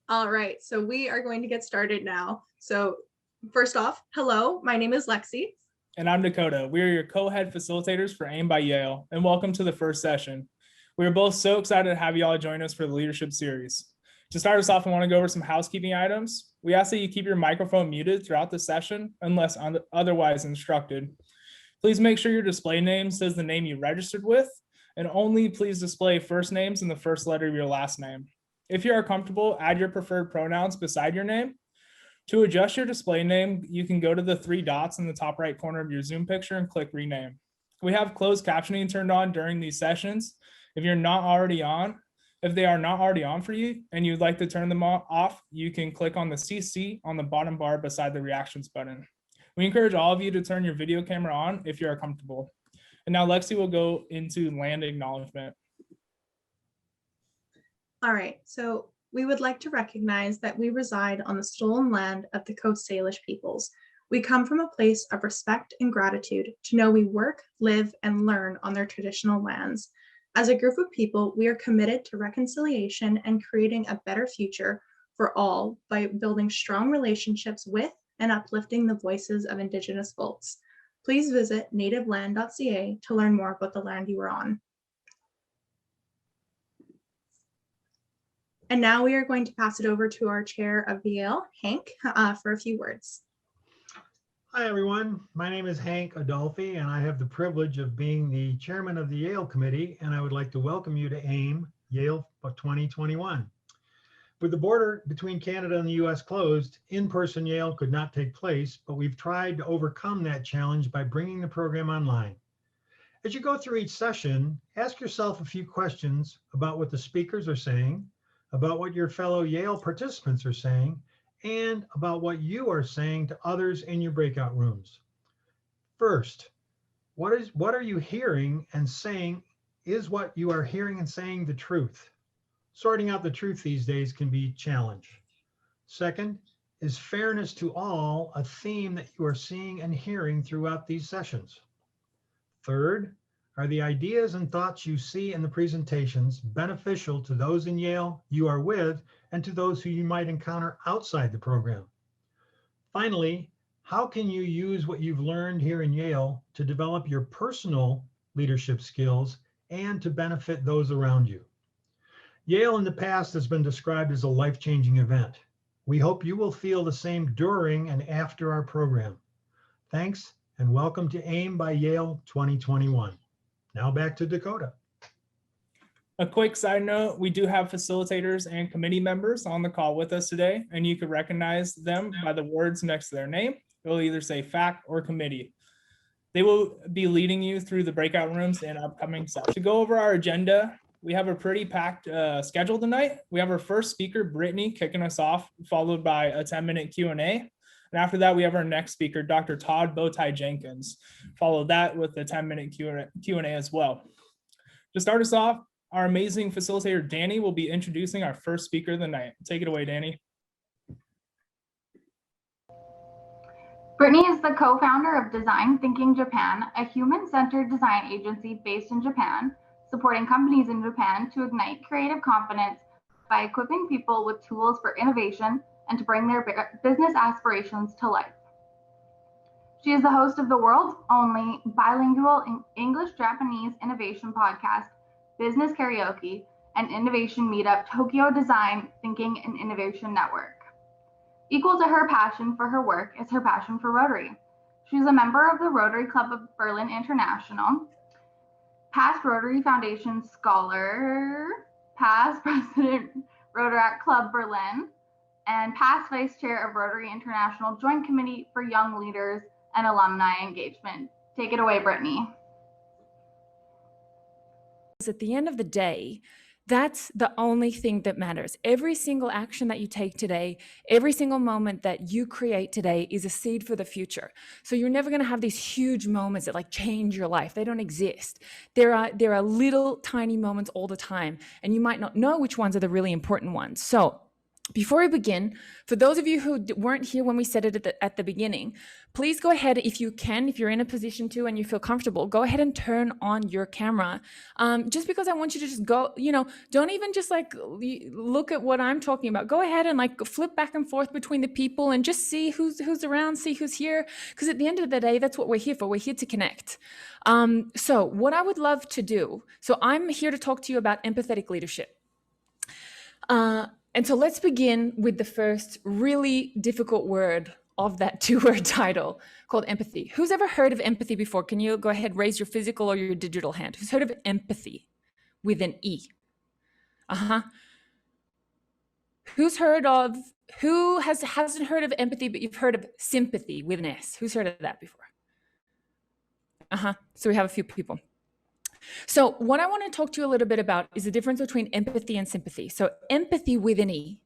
All right, so we are going to get started now. So first off, hello, my name is Lexi. And I'm Dakota. We are your co-head facilitators for AIM by YAIL, and welcome to the first session. We are both so excited to have you all join us for the leadership series. To start us off, I want to go over some housekeeping items. We ask that you keep your microphone muted throughout the session unless otherwise instructed. Please make sure your display name says the name you registered with, and only please display first names and the first letter of your last name. If you are comfortable, add your preferred pronouns beside your name. To adjust your display name, you can go to the 3 dots in the top right corner of your Zoom picture and click rename. We have closed captioning turned on during these sessions. If they are not already on for you and you'd like to turn them off, you can click on the CC on the bottom bar beside the reactions button. We encourage all of you to turn your video camera on if you are comfortable. And now Lexi will go into land acknowledgement. All right, so we would like to recognize that we reside on the stolen land of the Coast Salish peoples. We come from a place of respect and gratitude to know we work, live, and learn on their traditional lands. As a group of people, we are committed to reconciliation and creating a better future for all by building strong relationships with and uplifting the voices of Indigenous folks. Please visit nativeland.ca to learn more about the land you are on. And now we are going to pass it over to our chair of YAIL, Hank, for a few words. Hi, everyone. My name is Hank Adolfi, and I have the privilege of being the chairman of the YAIL committee, and I would like to welcome you to AIM YAIL 2021. With the border between Canada and the US closed, in-person YAIL could not take place, but we've tried to overcome that challenge by bringing the program online. As you go through each session, ask yourself a few questions about what the speakers are saying, about what your fellow YAIL participants are saying, and about what you are saying to others in your breakout rooms. First, what are you hearing and saying? Is what you are hearing and saying the truth? Sorting out the truth these days can be a challenge. Second, is fairness to all a theme that you are seeing and hearing throughout these sessions? Third, are the ideas and thoughts you see in the presentations beneficial to those in YAIL you are with and to those who you might encounter outside the program? Finally, how can you use what you've learned here in YAIL to develop your personal leadership skills and to benefit those around you? YAIL in the past has been described as a life-changing event. We hope you will feel the same during and after our program. Thanks, and welcome to AIM by YAIL 2021. Now back to Dakota. A quick side note, we do have facilitators and committee members on the call with us today, and you can recognize them by the words next to their name. They'll either say fact or committee. They will be leading you through the breakout rooms and upcoming sessions. To go over our agenda, we have a pretty packed schedule tonight. We have our first speaker, Brittany, kicking us off, followed by a 10-minute Q&A. And after that, we have our next speaker, Dr. Todd Bowtie Jenkins. Follow that with a 10-minute Q&A as well. To start us off, our amazing facilitator, Danny, will be introducing our first speaker of the night. Take it away, Danny. Brittany is the co-founder of Design Thinking Japan, a human-centered design agency based in Japan, supporting companies in Japan to ignite creative confidence by equipping people with tools for innovation and to bring their business aspirations to life. She is the host of the world's only bilingual English-Japanese innovation podcast, Business Karaoke, and innovation meetup, Tokyo Design Thinking and Innovation Network. Equal to her passion for her work is her passion for Rotary. She's a member of the Rotary Club of Berlin International, past Rotary Foundation Scholar, past President Rotaract Club Berlin, and past Vice Chair of Rotary International Joint Committee for Young Leaders and Alumni Engagement. Take it away, Brittany. At the end of the day, that's the only thing that matters. Every single action that you take today, every single moment that you create today is a seed for the future. So you're never going to have these huge moments that like change your life. They don't exist. There are little tiny moments all the time, and you might not know which ones are the really important ones. So Before we begin, for those of you who weren't here when we said it at the beginning, please go ahead, if you can, if you're in a position to and you feel comfortable, go ahead and turn on your camera. Just because I want you to just go, don't even just like look at what I'm talking about. Go ahead and like flip back and forth between the people and just see who's around, see who's here. Because at the end of the day, that's what we're here for. We're here to connect. So what I would love to do, so I'm here to talk to you about empathetic leadership. And so let's begin with the first really difficult word of that 2-word title called empathy. Who's ever heard of empathy before? Can you go ahead, raise your physical or your digital hand? Who's heard of empathy with an E? Who hasn't heard of empathy, but you've heard of sympathy with an S? Who's heard of that before? So we have a few people. So what I want to talk to you a little bit about is the difference between empathy and sympathy. So empathy with an E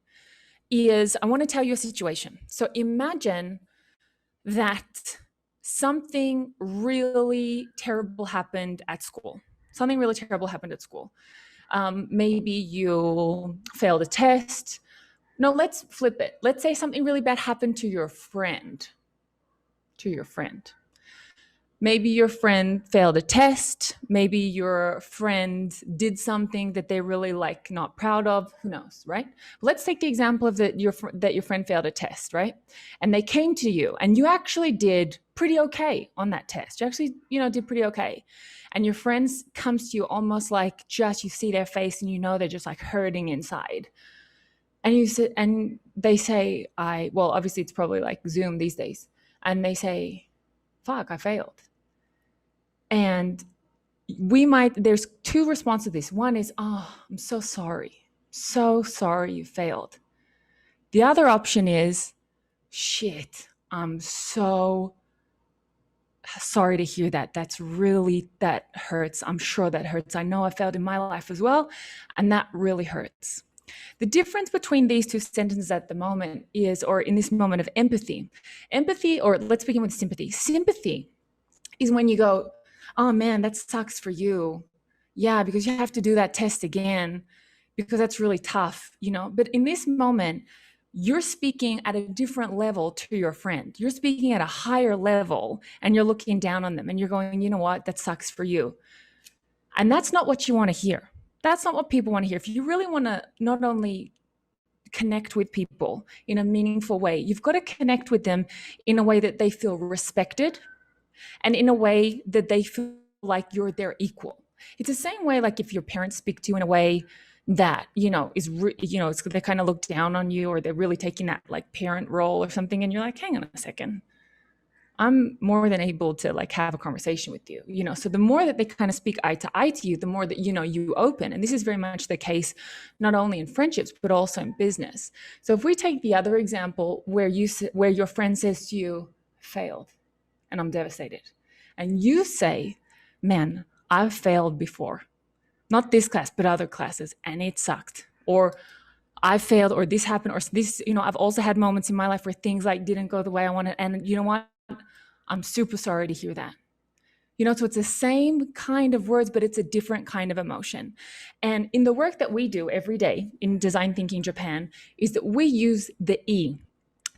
is, I want to tell you a situation. So imagine that something really terrible happened at school. Something really terrible happened at school. Maybe you failed a test. No, let's flip it. Let's say something really bad happened to your friend. Maybe your friend failed a test. Maybe your friend did something that they really not proud of. Who knows, right? Let's take the example of that your friend failed a test, right? And they came to you, and you actually did pretty okay on that test. You actually, did pretty okay. And your friend comes to you almost like you see their face, and they're just like hurting inside. And they say, obviously it's probably like Zoom these days, and they say, "Fuck, I failed." And there's two responses to this. One is, "Oh, I'm so sorry. So sorry you failed." The other option is, "Shit, I'm so sorry to hear that. That hurts. I'm sure that hurts. I know I failed in my life as well, and that really hurts." The difference between these two sentences at the moment is, or in this moment of empathy, or let's begin with sympathy. Sympathy is when you go, "Oh man, that sucks for you. Yeah, because you have to do that test again because that's really tough, But in this moment, you're speaking at a different level to your friend. You're speaking at a higher level, and you're looking down on them, and you're going, "You know what? That sucks for you." And that's not what you want to hear. That's not what people want to hear. If you really want to not only connect with people in a meaningful way, you've got to connect with them in a way that they feel respected, and in a way that they feel like you're their equal. It's the same way, like if your parents speak to you in a way that, they kind of look down on you, or they're really taking that like parent role or something. And you're like, "Hang on a second. I'm more than able to like have a conversation with you." So the more that they kind of speak eye to eye to you, the more that, you open. And this is very much the case, not only in friendships, but also in business. So if we take the other example where your friend says to you, "Failed, and I'm devastated." And you say, "Man, I've failed before. Not this class, but other classes, and it sucked." Or, "I failed," or "this happened," or "this, I've also had moments in my life where things like didn't go the way I wanted. And you know what? I'm super sorry to hear that." So it's the same kind of words, but it's a different kind of emotion. And in the work that we do every day in Design Thinking Japan is that we use the E,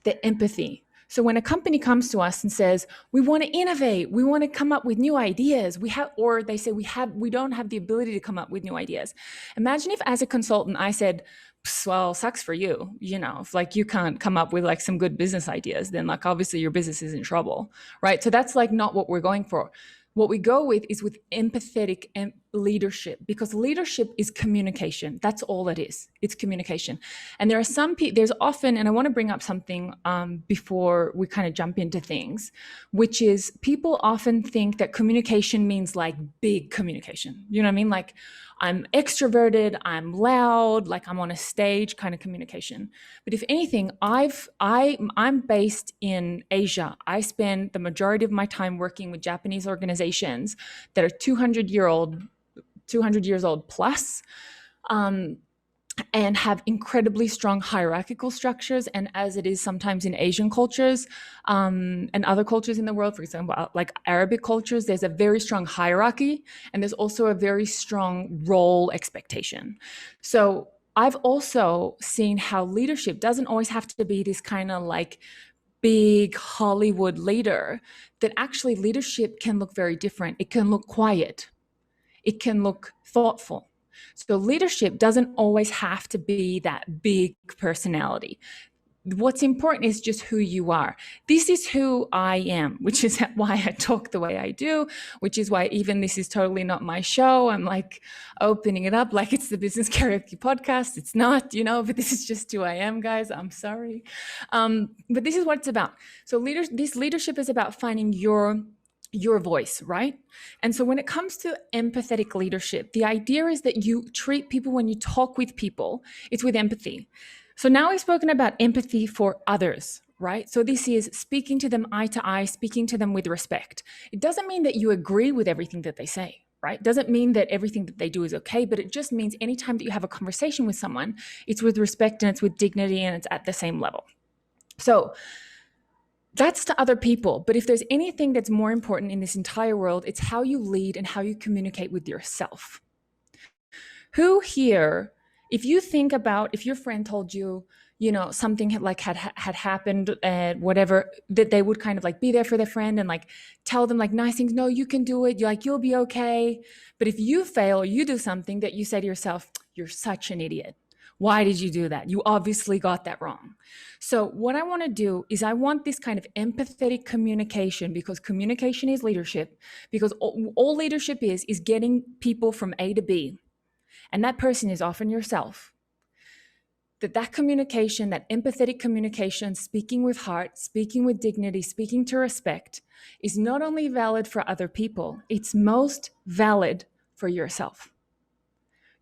the empathy. So when a company comes to us and says, "We want to innovate, we want to come up with new ideas," or they say we don't have the ability to come up with new ideas. Imagine if as a consultant I said, "Well, sucks for you, if like you can't come up with like some good business ideas, then like obviously your business is in trouble," right? So that's like not what we're going for. What we go with is with empathetic leadership, because leadership is communication. That's all it is. It's communication. And there are there's often, and I want to bring up something before we kind of jump into things, which is people often think that communication means like big communication. You know what I mean? Like I'm extroverted, I'm loud, like I'm on a stage kind of communication. But if anything, I'm based in Asia. I spend the majority of my time working with Japanese organizations that are 200 years old plus, and have incredibly strong hierarchical structures. And as it is sometimes in Asian cultures and other cultures in the world, for example, like Arabic cultures, there's a very strong hierarchy, and there's also a very strong role expectation. So I've also seen how leadership doesn't always have to be this kind of like big Hollywood leader, that actually leadership can look very different. It can look quiet. It can look thoughtful. So leadership doesn't always have to be that big personality. What's important is just who you are. This is who I am, which is why I talk the way I do, which is why even this is totally not my show. I'm like opening it up like it's the Business Karaoke podcast. It's not, but this is just who I am, guys. I'm sorry. But this is what it's about. So this leadership is about finding your voice, right? And so when it comes to empathetic leadership, the idea is that you treat people, when you talk with people, it's with empathy. So now we've spoken about empathy for others, right? So this is speaking to them eye to eye, speaking to them with respect. It doesn't mean that you agree with everything that they say, right? It doesn't mean that everything that they do is okay, but it just means anytime that you have a conversation with someone, it's with respect and it's with dignity and it's at the same level. So that's to other people. But if there's anything that's more important in this entire world, it's how you lead and how you communicate with yourself. Who here, if you think about, if your friend told you, something had happened, whatever, that they would kind of like be there for their friend and like tell them like nice things. No, you can do it. You'll be okay. But if you fail or you do something that you say to yourself, you're such an idiot. Why did you do that? You obviously got that wrong. So what I want to do is I want this kind of empathetic communication, because communication is leadership, because all leadership is getting people from A to B. And that person is often yourself. That communication, that empathetic communication, speaking with heart, speaking with dignity, speaking to respect, is not only valid for other people, it's most valid for yourself.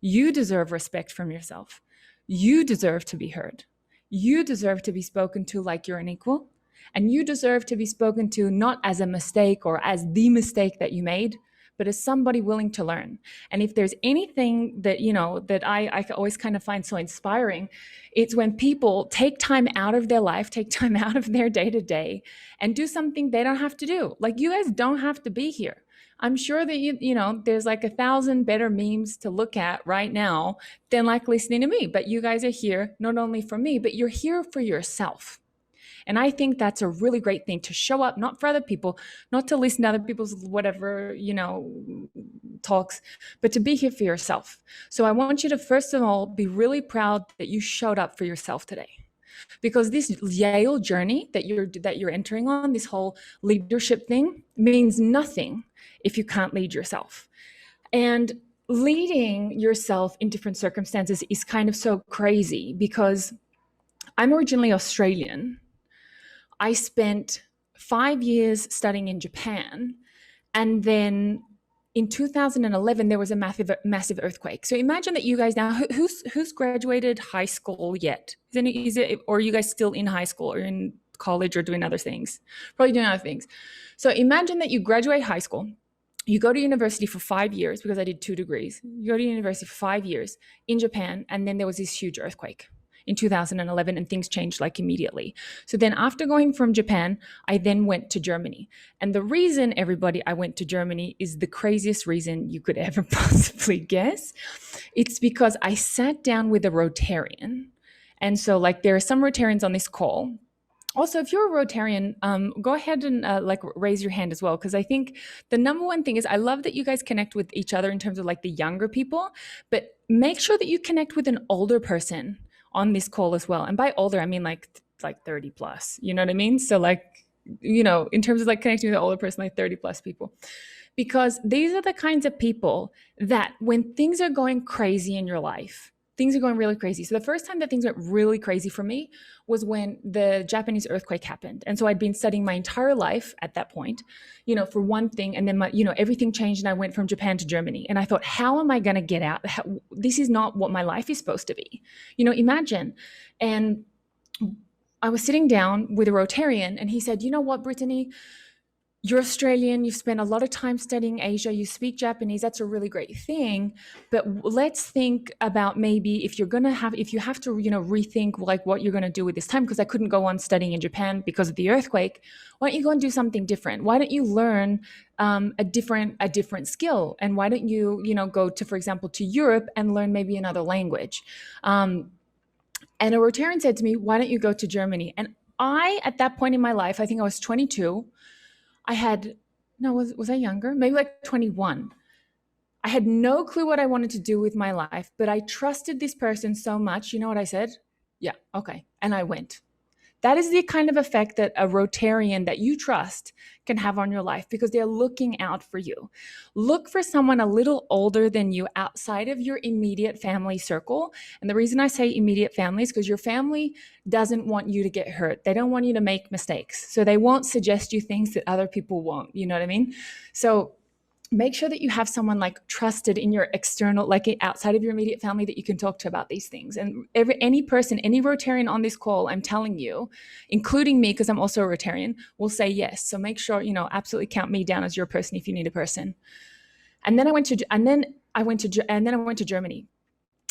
You deserve respect from yourself. You deserve to be heard. You deserve to be spoken to like you're an equal. And you deserve to be spoken to not as a mistake or as the mistake that you made, but as somebody willing to learn. And if there's anything that, that I always kind of find so inspiring, it's when people take time out of their life, take time out of their day-to-day and do something they don't have to do. Like, you guys don't have to be here. I'm sure that, there's like 1,000 better memes to look at right now than like listening to me. But you guys are here not only for me, but you're here for yourself. And I think that's a really great thing, to show up, not for other people, not to listen to other people's whatever, talks, but to be here for yourself. So I want you to, first of all, be really proud that you showed up for yourself today. Because this YAIL journey that you're entering on, this whole leadership thing, means nothing if you can't lead yourself. And leading yourself in different circumstances is kind of so crazy, because I'm originally Australian. I spent 5 years studying in Japan, and then in 2011 there was a massive earthquake. So imagine that you guys now, who's graduated high school yet? Is it, or are you guys still in high school or in college or doing other things? Probably doing other things. So imagine that you graduate high school, you go to university for 5 years, because I did 2 degrees. You go to university for 5 years in Japan, and then there was this huge earthquake in 2011, and things changed like immediately. So then after going from Japan, I then went to Germany. And the reason, everybody, I went to Germany is the craziest reason you could ever possibly guess. It's because I sat down with a Rotarian. And so like, there are some Rotarians on this call. Also, if you're a Rotarian, go ahead and raise your hand as well, because I think the number one thing is, I love that you guys connect with each other in terms of like the younger people, but make sure that you connect with an older person on this call as well. And by older, I mean like 30 plus, you know what I mean? So like, in terms of like connecting with an older person, like 30 plus people, because these are the kinds of people that when things are going crazy in your life, things are going really crazy. So the first time that things went really crazy for me was when the Japanese earthquake happened. And so I'd been studying my entire life at that point, for one thing. And then everything changed, and I went from Japan to Germany. And I thought, how am I going to get out? This is not what my life is supposed to be. Imagine. And I was sitting down with a Rotarian, and he said, you know what, Brittany, you're Australian, you've spent a lot of time studying Asia, you speak Japanese, that's a really great thing. But let's think about maybe if you have to, rethink like what you're going to do with this time, because I couldn't go on studying in Japan because of the earthquake. Why don't you go and do something different? Why don't you learn a different skill? And why don't you, go to, for example, to Europe and learn maybe another language? And a Rotarian said to me, why don't you go to Germany? And I, at that point in my life, I think I was 22. Was I younger? Maybe like 21. I had no clue what I wanted to do with my life, but I trusted this person so much. You know what I said? Yeah, okay. And I went. That is the kind of effect that a Rotarian that you trust can have on your life, because they're looking out for you. Look for someone a little older than you outside of your immediate family circle. And the reason I say immediate family is because your family doesn't want you to get hurt. They don't want you to make mistakes. So they won't suggest you things that other people won't. You know what I mean? So make sure that you have someone like trusted in your external, like outside of your immediate family, that you can talk to about these things. And any Rotarian on this call, I'm telling you, including me, because I'm also a Rotarian, will say yes. So make sure, absolutely count me down as your person if you need a person. And then I went to Germany.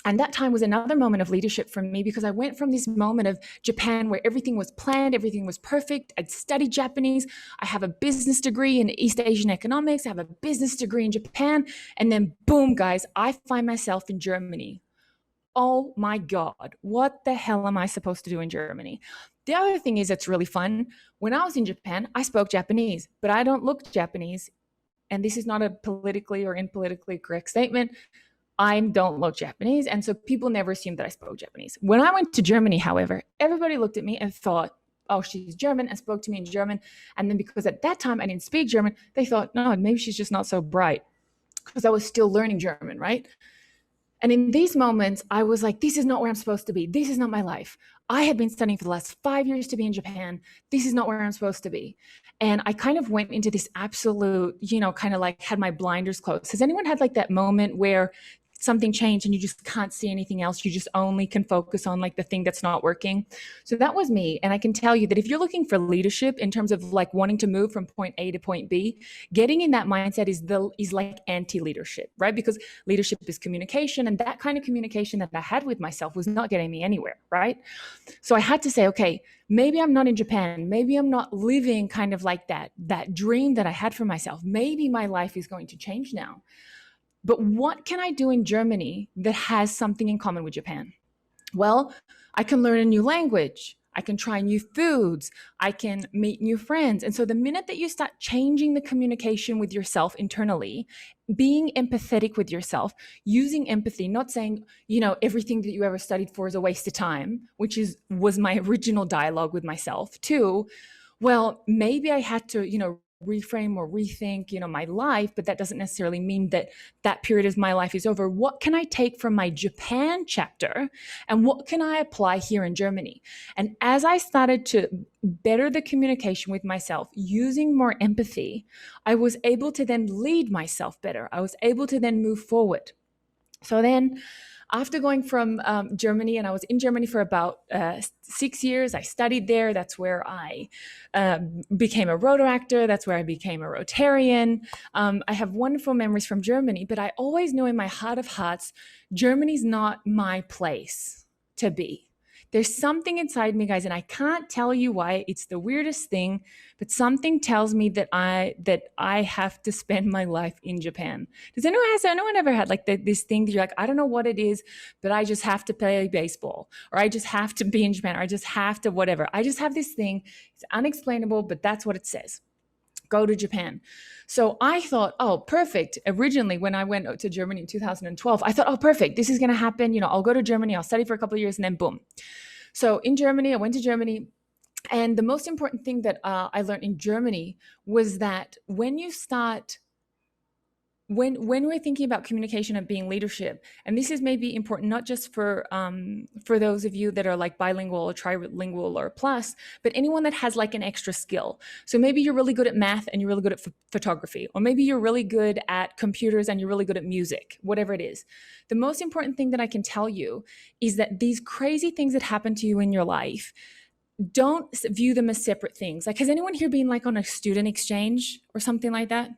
And that time was another moment of leadership for me, because I went from this moment of Japan where everything was planned, everything was perfect. I'd studied Japanese. I have a business degree in East Asian economics. I have a business degree in Japan. And then boom, guys, I find myself in Germany. Oh my God, what the hell am I supposed to do in Germany? The other thing is, it's really fun. When I was in Japan, I spoke Japanese, but I don't look Japanese. And this is not a politically or impolitically correct statement. I don't look Japanese. And so people never assumed that I spoke Japanese. When I went to Germany, however, everybody looked at me and thought, oh, she's German, and spoke to me in German. And then because at that time I didn't speak German, they thought, no, maybe she's just not so bright, because I was still learning German, right? And in these moments, I was like, this is not where I'm supposed to be. This is not my life. I had been studying for the last 5 years to be in Japan. This is not where I'm supposed to be. And I kind of went into this absolute, kind of like had my blinders closed. Has anyone had like that moment where something changed and you just can't see anything else? You just only can focus on like the thing that's not working. So that was me. And I can tell you that if you're looking for leadership in terms of like wanting to move from point A to point B, getting in that mindset is like anti-leadership, right? Because leadership is communication, and that kind of communication that I had with myself was not getting me anywhere, right? So I had to say, okay, maybe I'm not in Japan. Maybe I'm not living kind of like that dream that I had for myself. Maybe my life is going to change now. But what can I do in Germany that has something in common with Japan? Well, I can learn a new language. I can try new foods. I can meet new friends. And so the minute that you start changing the communication with yourself internally, being empathetic with yourself, using empathy, not saying, everything that you ever studied for is a waste of time, which was my original dialogue with myself, too. Well, maybe I had to, reframe or rethink, my life, but that doesn't necessarily mean that period of my life is over. What can I take from my Japan chapter and what can I apply here in Germany? And as I started to better the communication with myself, using more empathy, I was able to then lead myself better. I was able to then move forward. So then, after going from Germany, and I was in Germany for about 6 years, I studied there. That's where I became a Rotaractor. That's where I became a Rotarian. I have wonderful memories from Germany, but I always knew in my heart of hearts, Germany's not my place to be. There's something inside me, guys, and I can't tell you why. It's the weirdest thing, but something tells me that I have to spend my life in Japan. Has anyone ever had like this thing that you're like, I don't know what it is, but I just have to play baseball, or I just have to be in Japan, or I just have to whatever. I just have this thing. It's unexplainable, but that's what it says. Go to Japan. So I thought, oh, perfect. Originally, when I went to Germany in 2012, I thought, oh, perfect. This is going to happen. I'll go to Germany. I'll study for a couple of years, and then boom. So in Germany, I went to Germany. And the most important thing that I learned in Germany was that when we're thinking about communication and being leadership, and this is maybe important not just for those of you that are like bilingual or trilingual or plus, but anyone that has like an extra skill. So maybe you're really good at math and you're really good at photography, or maybe you're really good at computers and you're really good at music, whatever it is. The most important thing that I can tell you is that these crazy things that happen to you in your life, don't view them as separate things. Like, has anyone here been like on a student exchange or something like that?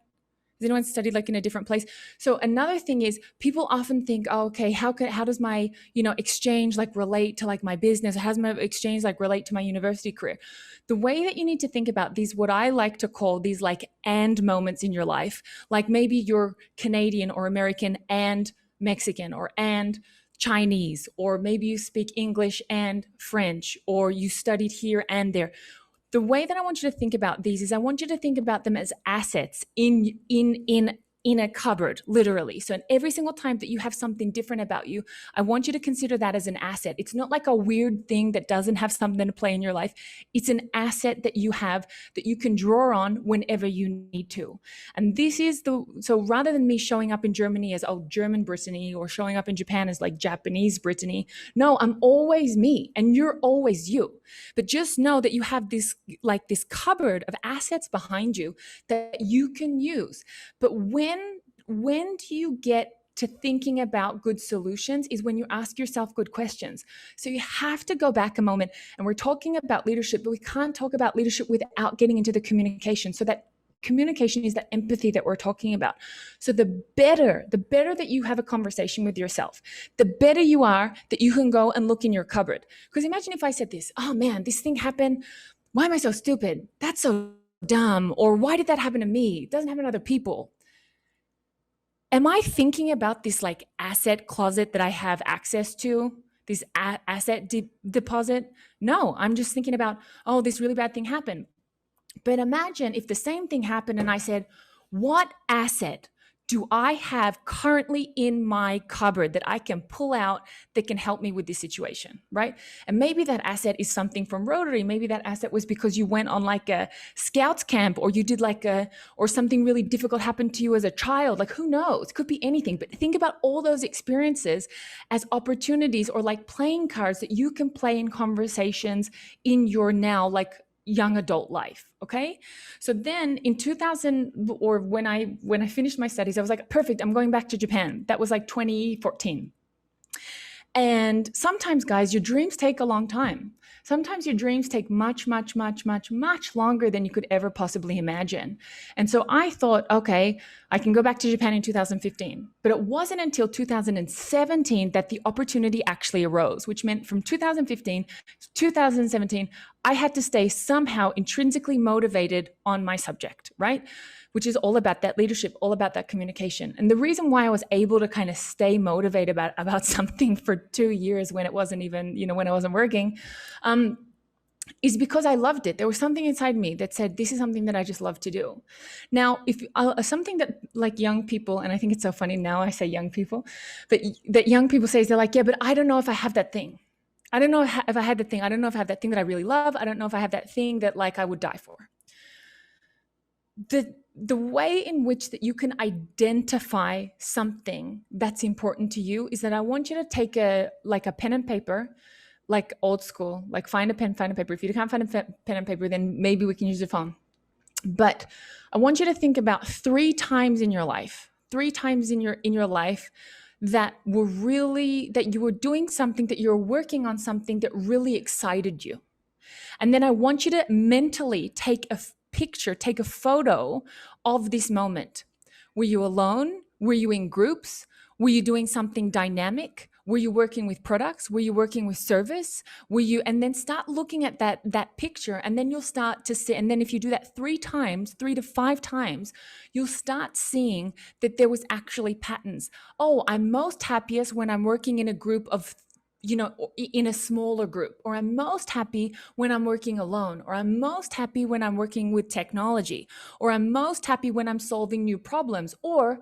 Has anyone studied like in a different place? So another thing is people often think, oh, okay, how does my, exchange like relate to like my business? Or how does my exchange like relate to my university career? The way that you need to think about these, what I like to call these like and moments in your life, like maybe you're Canadian or American and Mexican or and Chinese, or maybe you speak English and French, or you studied here and there. The way that I want you to think about these is I want you to think about them as assets in a cupboard, literally. So in every single time that you have something different about you, I want you to consider that as an asset. It's not like a weird thing that doesn't have something to play in your life. It's an asset that you have that you can draw on whenever you need to. And this is so rather than me showing up in Germany as, oh, German Brittany, or showing up in Japan as like Japanese Brittany, no, I'm always me and you're always you. But just know that you have this cupboard of assets behind you that you can use. But when do you get to thinking about good solutions is when you ask yourself good questions. So you have to go back a moment, and we're talking about leadership, but we can't talk about leadership without getting into the communication. So that communication is that empathy that we're talking about. So the better that you have a conversation with yourself, the better you are that you can go and look in your cupboard. Because imagine if I said this, oh man, this thing happened. Why am I so stupid? That's so dumb. Or why did that happen to me? It doesn't happen to other people. Am I thinking about this like asset closet that I have access to, this asset deposit? No, I'm just thinking about, oh, this really bad thing happened. But imagine if the same thing happened and I said, what asset do I have currently in my cupboard that I can pull out that can help me with this situation, right? And maybe that asset is something from Rotary. Maybe that asset was because you went on like a scouts camp, or you did or something really difficult happened to you as a child. Like, who knows? It could be anything. But think about all those experiences as opportunities or like playing cards that you can play in conversations in your now, like young adult life. Okay. So then in 2000, or when I finished my studies, I was like, perfect, I'm going back to Japan. That was like 2014. And sometimes, guys, your dreams take a long time. Sometimes your dreams take much, much, much, much, much longer than you could ever possibly imagine. And so I thought, okay, I can go back to Japan in 2015. But it wasn't until 2017 that the opportunity actually arose, which meant from 2015 to 2017, I had to stay somehow intrinsically motivated on my subject, right? Which is all about that leadership, all about that communication. And the reason why I was able to kind of stay motivated about something for 2 years when it wasn't even, when I wasn't working, is because I loved it. There was something inside me that said, this is something that I just love to do. Now, if something that like young people, and I think it's so funny now I say young people, but that young people say is they're like, yeah, but I don't know if I have that thing. I don't know if I had the thing. I don't know if I have that thing that I really love. I don't know if I have that thing that like I would die for. The way in which that you can identify something that's important to you is that I want you to take a pen and paper, like old school, like find a pen, find a paper. If you can't find a pen and paper, then maybe we can use your phone. But I want you to think about 3 times in your life, that you were doing something, that you're working on something that really excited you. And then I want you to mentally take a picture, take a photo of this moment. Were you alone? Were you in groups? Were you doing something dynamic? Were you working with products? Were you working with service? And then start looking at that picture, and then you'll start to see, and then if you do that 3 to 5 times, you'll start seeing that there was actually patterns. Oh, I'm most happiest when I'm working in a group of in a smaller group, or I'm most happy when I'm working alone, or I'm most happy when I'm working with technology, or I'm most happy when I'm solving new problems, or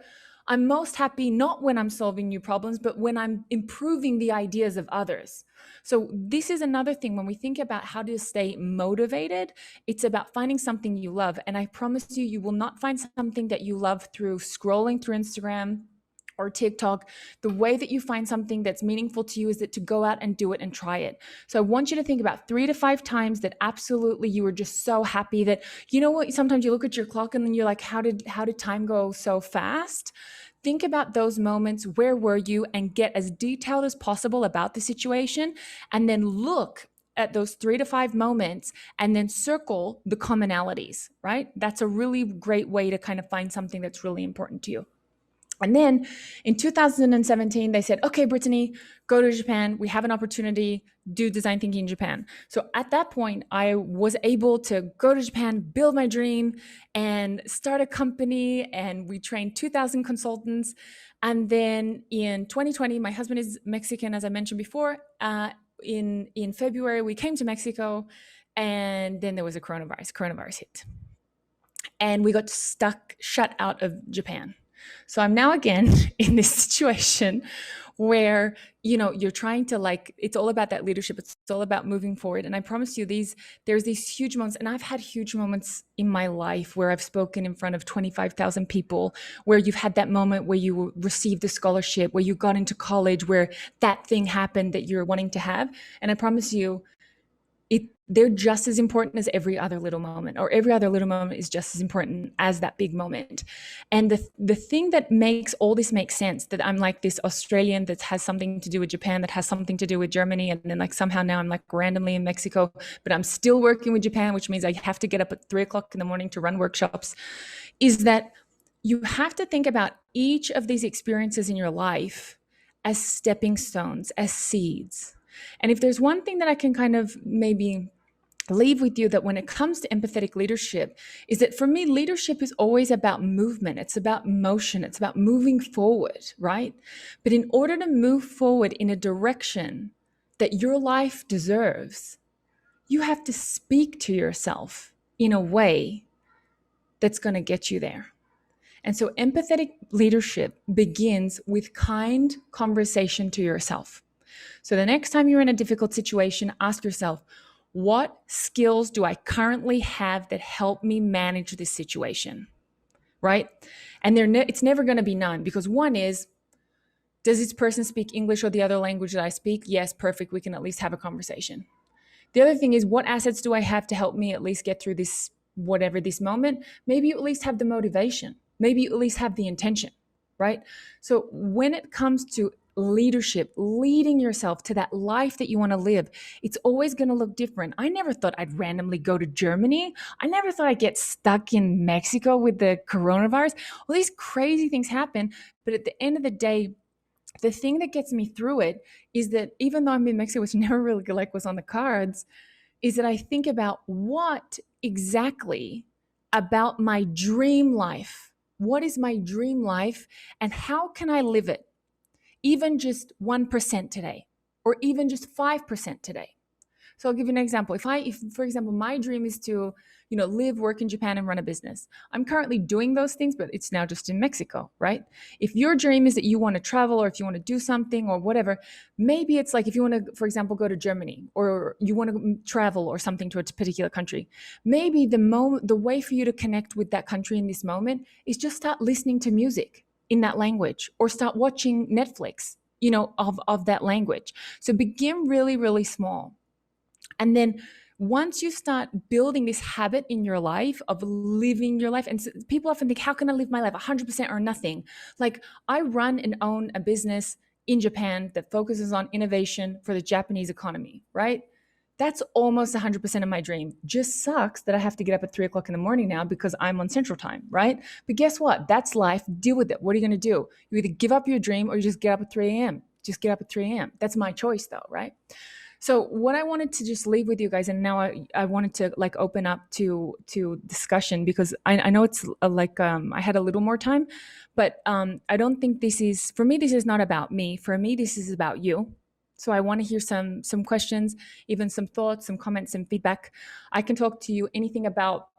I'm most happy not when I'm solving new problems, but when I'm improving the ideas of others. So this is another thing when we think about how to stay motivated, it's about finding something you love. And I promise you, you will not find something that you love through scrolling through Instagram or TikTok. The way that you find something that's meaningful to you is that to go out and do it and try it. So I want you to think about 3 to 5 times that absolutely you were just so happy that, sometimes you look at your clock and then you're like, how did time go so fast? Think about those moments. Where were you? And get as detailed as possible about the situation. And then look at those 3 to 5 moments and then circle the commonalities, right? That's a really great way to kind of find something that's really important to you. And then in 2017, they said, okay, Brittany, go to Japan. We have an opportunity, do design thinking in Japan. So at that point, I was able to go to Japan, build my dream, and start a company. And we trained 2,000 consultants. And then in 2020, my husband is Mexican, as I mentioned before. In February, we came to Mexico, and then there was a coronavirus hit. And we got shut out of Japan. So I'm now again in this situation where, you're trying to it's all about that leadership. It's all about moving forward. And I promise you there's these huge moments, and I've had huge moments in my life where I've spoken in front of 25,000 people, where you've had that moment where you received a scholarship, where you got into college, where that thing happened that you're wanting to have. And I promise you, they're just as important as every other little moment, or every other little moment is just as important as that big moment. And the thing that makes all this make sense, that I'm like this Australian that has something to do with Japan, that has something to do with Germany, and then somehow now I'm randomly in Mexico, but I'm still working with Japan, which means I have to get up at 3 o'clock in the morning to run workshops, is that you have to think about each of these experiences in your life as stepping stones, as seeds. And if there's one thing that I can kind of maybe leave with you, that when it comes to empathetic leadership, is that for me, leadership is always about movement. It's about motion. It's about moving forward, right? But in order to move forward in a direction that your life deserves, you have to speak to yourself in a way that's going to get you there. And so empathetic leadership begins with kind conversation to yourself. So the next time you're in a difficult situation, ask yourself, what skills do I currently have that help me manage this situation, right? And it's never going to be none, because one is, does this person speak English or the other language that I speak? Yes, perfect. We can at least have a conversation. The other thing is, what assets do I have to help me at least get through this, whatever this moment? Maybe you at least have the motivation. Maybe you at least have the intention, right? So when it comes to leadership, leading yourself to that life that you want to live, it's always going to look different. I never thought I'd randomly go to Germany. I never thought I'd get stuck in Mexico with the coronavirus. All these crazy things happen. But at the end of the day, the thing that gets me through it is that even though I'm in Mexico, which never really was on the cards, is that I think about what exactly about my dream life. What is my dream life, and how can I live it? Even just 1% today, or even just 5% today. So I'll give you an example. If for example, my dream is to, live, work in Japan and run a business. I'm currently doing those things, but it's now just in Mexico, right? If your dream is that you want to travel, or if you want to do something or whatever, maybe it's if you want to, for example, go to Germany, or you want to travel or something to a particular country. Maybe the way for you to connect with that country in this moment is just start listening to music in that language, or start watching Netflix, of that language. So begin really, really small. And then once you start building this habit in your life of living your life, and people often think, how can I live my life 100% or nothing? I run and own a business in Japan that focuses on innovation for the Japanese economy, right? That's almost 100% of my dream. Just sucks that I have to get up at 3 o'clock in the morning now because I'm on Central Time, right? But guess what? That's life. Deal with it. What are you going to do? You either give up your dream, or you just get up at 3 a.m. Just get up at 3 a.m. That's my choice though, right? So what I wanted to just leave with you guys, and now I wanted to open up to discussion, because I know it's I had a little more time, but I don't think this is not about me. For me, this is about you. So I want to hear some questions, even some thoughts, some comments, some feedback. I can talk to you anything about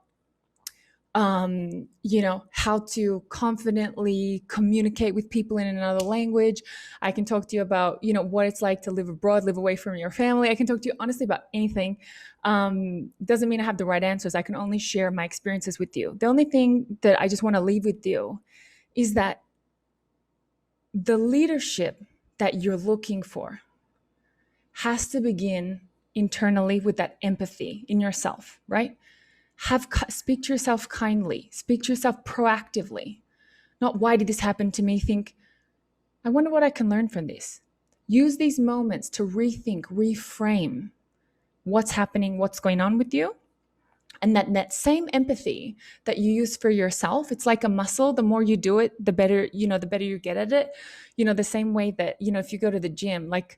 how to confidently communicate with people in another language. I can talk to you about, what it's like to live abroad, live away from your family. I can talk to you honestly about anything. Doesn't mean I have the right answers. I can only share my experiences with you. The only thing that I just want to leave with you is that the leadership that you're looking for has to begin internally with that empathy in yourself, right? Speak to yourself kindly, speak to yourself proactively. Not, why did this happen to me? Think, I wonder what I can learn from this. Use these moments to rethink, reframe, what's happening, what's going on with you. And that same empathy that you use for yourself, it's like a muscle. The more you do it, the better you get at it. The same way that, if you go to the gym, like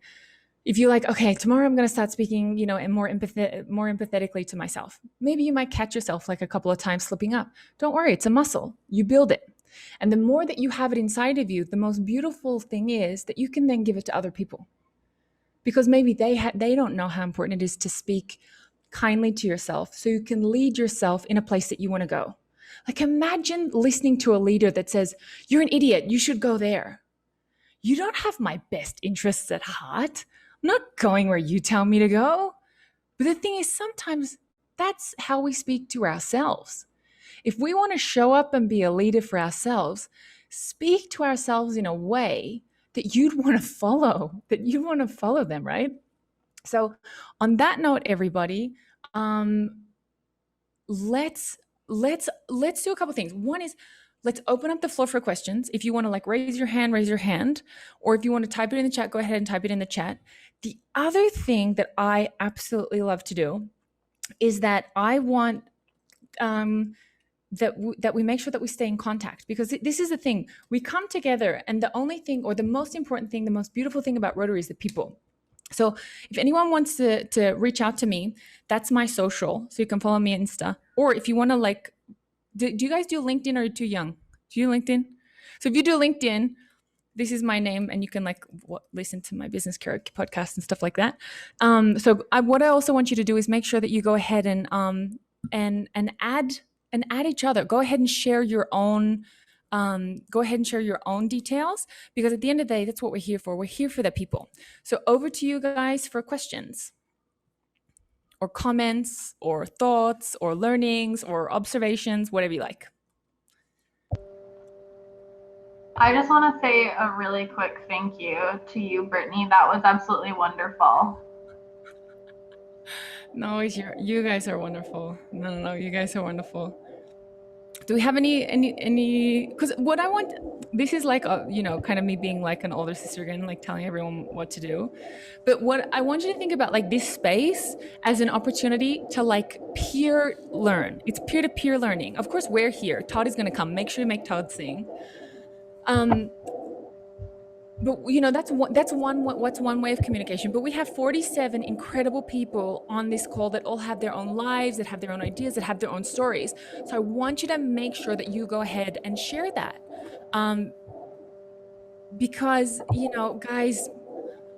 if you like, okay, tomorrow I'm going to start speaking, and more empathetically to myself. Maybe you might catch yourself like a couple of times slipping up. Don't worry, it's a muscle. You build it. And the more that you have it inside of you, the most beautiful thing is that you can then give it to other people. Because maybe they don't know how important it is to speak kindly to yourself, so you can lead yourself in a place that you want to go. Like imagine listening to a leader that says, "You're an idiot, you should go there." You don't have my best interests at heart. I'm not going where you tell me to go. But the thing is, sometimes that's how we speak to ourselves. If we want to show up and be a leader for ourselves, speak to ourselves in a way that you'd want to follow them, right? So on that note, everybody, let's do a couple things. One is, let's open up the floor for questions. If you want to like raise your hand, or if you want to type it in the chat, go ahead and type it in the chat. The other thing that I absolutely love to do is that I want that we make sure that we stay in contact, because this is the thing. We come together, and the only thing, or the most important thing, the most beautiful thing about Rotary is the people. So if anyone wants to reach out to me, that's my social. So you can follow me on Insta. Or if you want to like, do you guys do LinkedIn, or are you too young? Do you LinkedIn? So if you do LinkedIn, this is my name, and you can like listen to my business karaoke podcast and stuff like that. What I also want you to do is make sure that you go ahead and add each other. Go ahead and share your own. Go ahead and share your own details, because at the end of the day, that's what we're here for. We're here for the people. So over to you guys for questions or comments or thoughts or learnings or observations, whatever you like. I just want to say a really quick thank you to you, Brittany. That was absolutely wonderful. No, you guys are wonderful. No, you guys are wonderful. Do we have any, because what I want, this is like, kind of me being like an older sister again, like telling everyone what to do. But what I want you to think about, like this space as an opportunity to like peer learn. It's peer-to-peer learning. Of course, we're here. Todd is going to come. Make sure you make Todd sing. But that's one way of communication. But we have 47 incredible people on this call that all have their own lives, that have their own ideas, that have their own stories. So I want you to make sure that you go ahead and share that, because guys,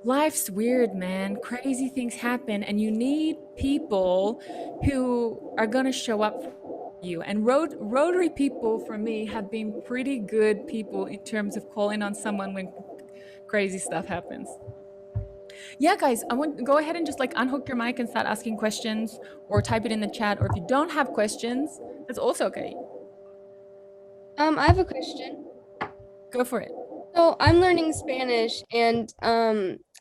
life's weird, man. Crazy things happen, and you need people who are gonna show up for you. And Rotary people, for me, have been pretty good people in terms of calling on someone when crazy stuff happens. Yeah, guys, I want go ahead and just like unhook your mic and start asking questions, or type it in the chat. Or if you don't have questions, that's also okay. I have a question. Go for it. So I'm learning Spanish, and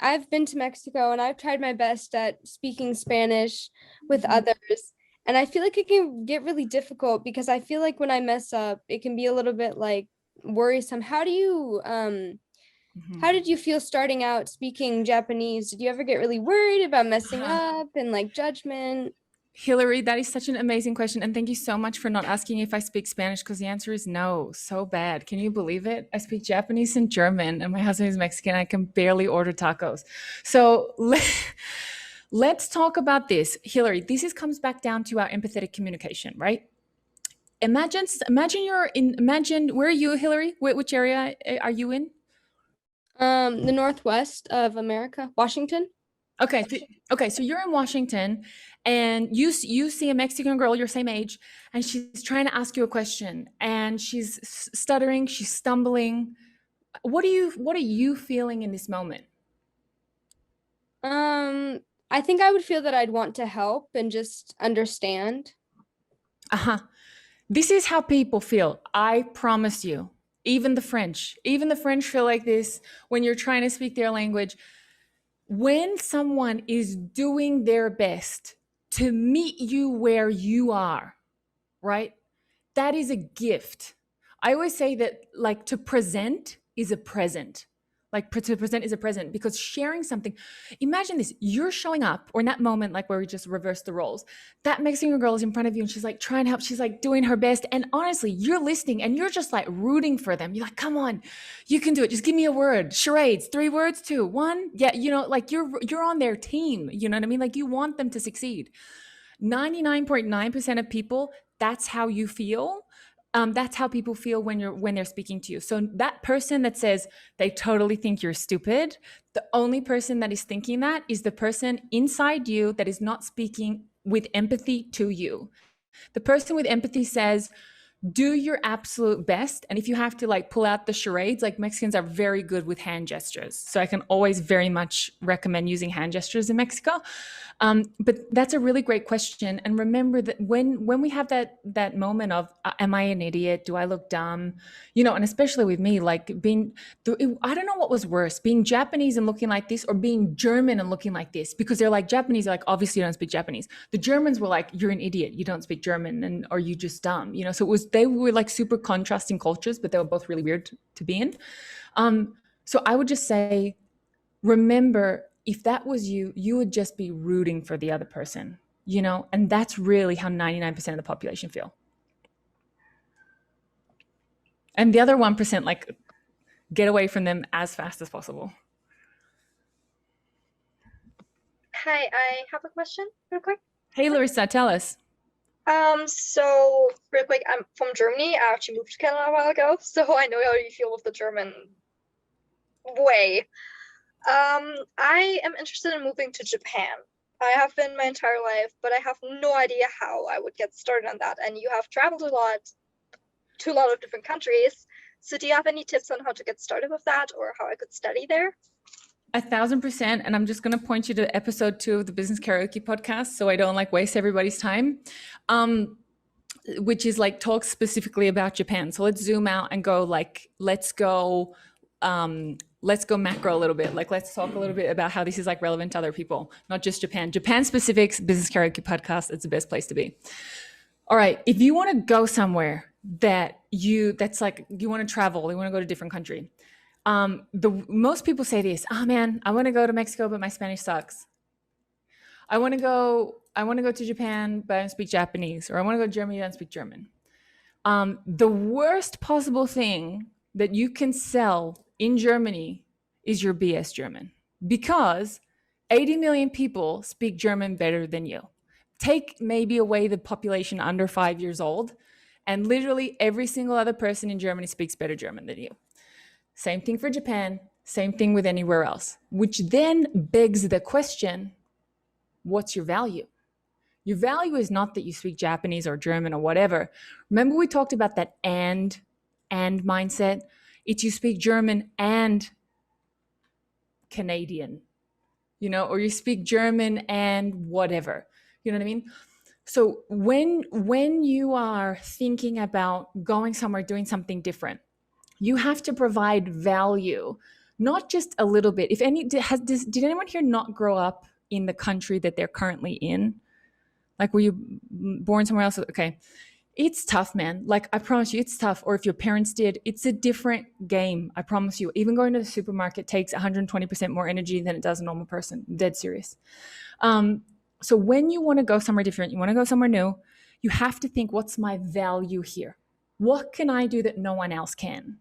I've been to Mexico, and I've tried my best at speaking Spanish with others. And I feel like it can get really difficult, because I feel like when I mess up, it can be a little bit like worrisome. How did you feel starting out speaking Japanese? Did you ever get really worried about messing up and like judgment? Hillary, that is such an amazing question. And thank you so much for not asking if I speak Spanish, because the answer is no. So bad. Can you believe it? I speak Japanese and German, and my husband is Mexican. I can barely order tacos. So let's talk about this. Hillary, comes back down to our empathetic communication, right? Imagine where are you, Hillary? Which area are you in? The Northwest of America, Washington. Okay, so you're in Washington, and you see a Mexican girl your same age, and she's trying to ask you a question, and she's stuttering, she's stumbling. What are you feeling in this moment? I think I would feel that I'd want to help and just understand. This is how people feel. I promise you. Even the French feel like this when you're trying to speak their language. When someone is doing their best to meet you where you are, right? That is a gift. I always say that like to present is a present. Like to present is a present, because sharing something, imagine this, you're showing up, or in that moment, like where we just reverse the roles, that Mexican girl is in front of you and she's like trying to help. She's like doing her best. And honestly, you're listening and you're just like rooting for them. You're like, come on, you can do it. Just give me a word. Charades, 3 words, 2, 1. Yeah. You know, like you're on their team. You know what I mean? Like you want them to succeed. 99.9% of people, that's how you feel. That's how people feel when they're speaking to you. So that person that says they totally think you're stupid, the only person that is thinking that is the person inside you that is not speaking with empathy to you. The person with empathy says, do your absolute best. And if you have to like pull out the charades, like Mexicans are very good with hand gestures. So I can always very much recommend using hand gestures in Mexico. But that's a really great question. And remember that when we have that moment of, am I an idiot? Do I look dumb? You know, and especially with me, like I don't know what was worse, being Japanese and looking like this, or being German and looking like this, because they're like, Japanese are like, obviously you don't speak Japanese. The Germans were like, you're an idiot. You don't speak German, and or you just dumb, you know? So they were like super contrasting cultures, but they were both really weird to be in. So I would just say, remember, if that was you, you would just be rooting for the other person, you know? And that's really how 99% of the population feel. And the other 1%, like, get away from them as fast as possible. Hi, I have a question real quick. Hey, Larissa, tell us. So real quick, I'm from Germany. I actually moved to Canada a while ago, so I know how you feel with the German way. I am interested in moving to Japan. I have been my entire life, but I have no idea how I would get started on that. And you have traveled a lot to a lot of different countries. So do you have any tips on how to get started with that, or how I could study there? 1,000%. And I'm just going to point you to episode 2 of the Business Karaoke podcast, so I don't like waste everybody's time, which is like talk specifically about Japan. So let's zoom out and go like, let's go macro a little bit. Like, let's talk a little bit about how this is like relevant to other people, not just Japan. Japan specifics, Business Karaoke podcast, it's the best place to be. All right. If you want to go somewhere that's like, you want to travel, you want to go to a different country. Most people say this, oh man, I want to go to Mexico, but my Spanish sucks. I want to go to Japan, but I don't speak Japanese, or I want to go to Germany, but I don't speak German. The worst possible thing that you can sell in Germany is your BS German, because 80 million people speak German better than you. Take maybe away the population under 5 years old, and literally every single other person in Germany speaks better German than you. Same thing for Japan, same thing with anywhere else, which then begs the question, what's your value? Your value is not that you speak Japanese or German or whatever. Remember we talked about that and mindset? It's you speak German and Canadian, you know, or you speak German and whatever, you know what I mean? So when you are thinking about going somewhere, doing something different, you have to provide value, not just a little bit. Did anyone here not grow up in the country that they're currently in? Like, were you born somewhere else? Okay. It's tough, man. Like, I promise you, it's tough. Or if your parents did, it's a different game. I promise you. Even going to the supermarket takes 120% more energy than it does a normal person. Dead serious. So when you want to go somewhere different, you want to go somewhere new, you have to think, what's my value here? What can I do that no one else can?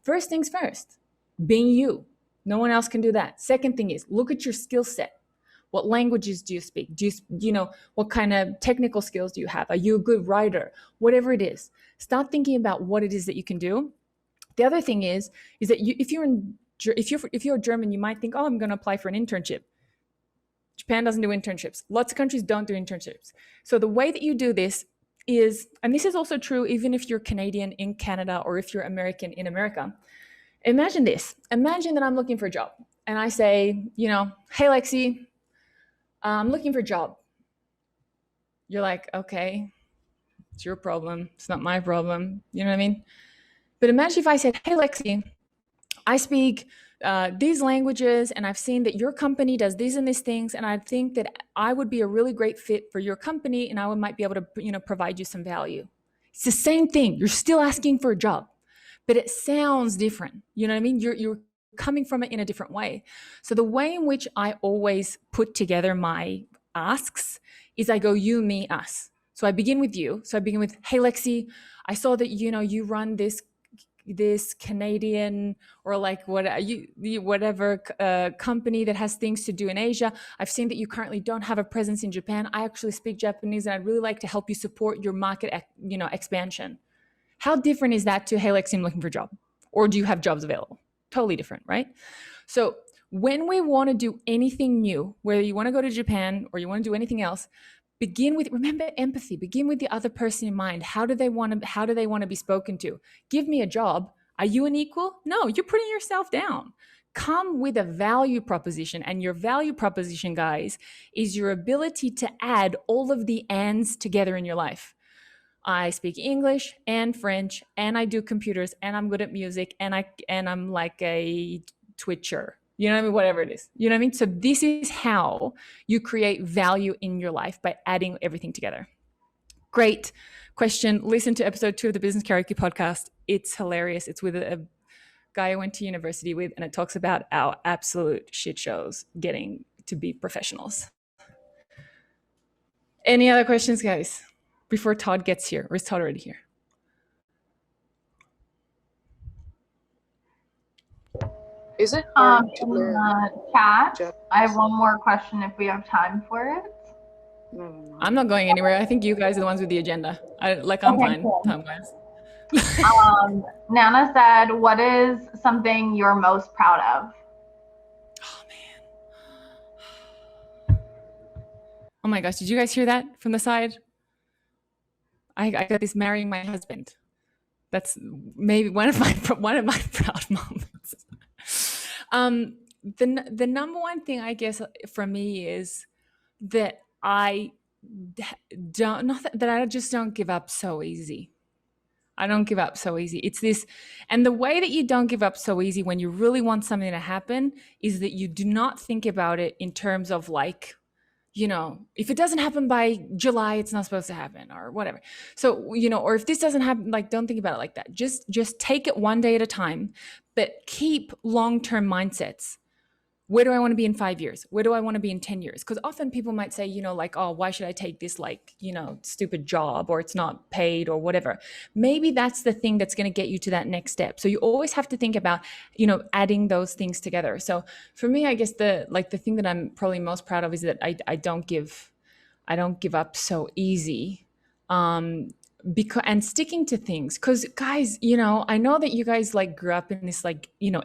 First things first, being you. No one else can do that. Second thing is, look at your skill set. What languages do you speak? You know, what kind of technical skills do you have? Are you a good writer? Whatever it is, start thinking about what it is that you can do. The other thing is that if you're German, you might think, oh, I'm going to apply for an internship. Japan doesn't do internships. Lots of countries don't do internships. So the way that you do this is, and this is also true even if you're Canadian in Canada or if you're American in America. Imagine this. Imagine that I'm looking for a job and I say, you know, hey, Lexi, I'm looking for a job. You're like, okay, it's your problem. It's not my problem. You know what I mean? But imagine if I said, hey, Lexi, I speak these languages and I've seen that your company does these and these things. And I think that I would be a really great fit for your company and I might be able to, you know, provide you some value. It's the same thing. You're still asking for a job, but it sounds different. You know what I mean? You're coming from it in a different way. So the way in which I always put together my asks is I go you, me, us. So I begin with you. So I begin with, hey, Lexi, I saw that, you run this Canadian or like whatever company that has things to do in Asia. I've seen that you currently don't have a presence in Japan. I actually speak Japanese and I'd really like to help you support your market, expansion. How different is that to, hey, Lexi, I'm looking for a job? Or do you have jobs available? Totally different, right? So when we want to do anything new, whether you want to go to Japan or you want to do anything else, remember empathy, begin with the other person in mind. How do they want to be spoken to? Give me a job. Are you an equal? No, you're putting yourself down. Come with a value proposition, and your value proposition, guys, is your ability to add all of the ands together in your life. I speak English and French, and I do computers, and I'm good at music, and I'm like a Twitcher. You know what I mean? Whatever it is. You know what I mean? So this is how you create value in your life, by adding everything together. Great question. Listen to episode 2 of the Business Karaoke podcast. It's hilarious. It's with a guy I went to university with, and it talks about our absolute shit shows getting to be professionals. Any other questions, guys, before Todd gets here? Or is Todd already here? Is it In the chat, I have one more question if we have time for it. No. I'm not going anywhere. I think you guys are the ones with the agenda. I'm Okay, fine cool. time-wise. Nana said, what is something you're most proud of? Oh, man. Oh, my gosh. Did you guys hear that from the side? I got this marrying my husband. That's maybe one of my proud moments. The number one thing, I guess, for me is that I just don't give up so easy. I don't give up so easy. It's this, and the way that you don't give up so easy when you really want something to happen is that you do not think about it in terms of like, if it doesn't happen by July, it's not supposed to happen or whatever. So, or if this doesn't happen, like, don't think about it like that. Just take it one day at a time, but keep long-term mindsets. Where do I want to be in 5 years? Where do I want to be in 10 years? Because often people might say, like, oh, why should I take this, like, stupid job, or it's not paid or whatever. Maybe that's the thing that's going to get you to that next step. So you always have to think about, adding those things together. So for me, I guess the thing that I'm probably most proud of is that I don't give up so easy. And sticking to things, because guys, I know that you guys like grew up in this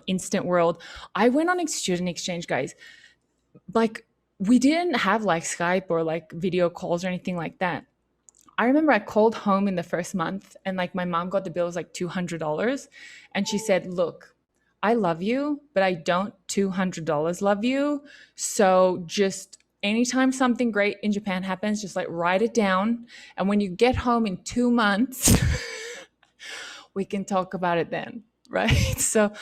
instant world. I went on student exchange, guys. Like, we didn't have like Skype or like video calls or anything like that. I remember I called home in the first month, and like my mom got the bill was like $200, and she said, look, I love you, but I don't $200 love you. So just anytime something great in Japan happens, just like write it down. And when you get home in 2 months, we can talk about it then, right? So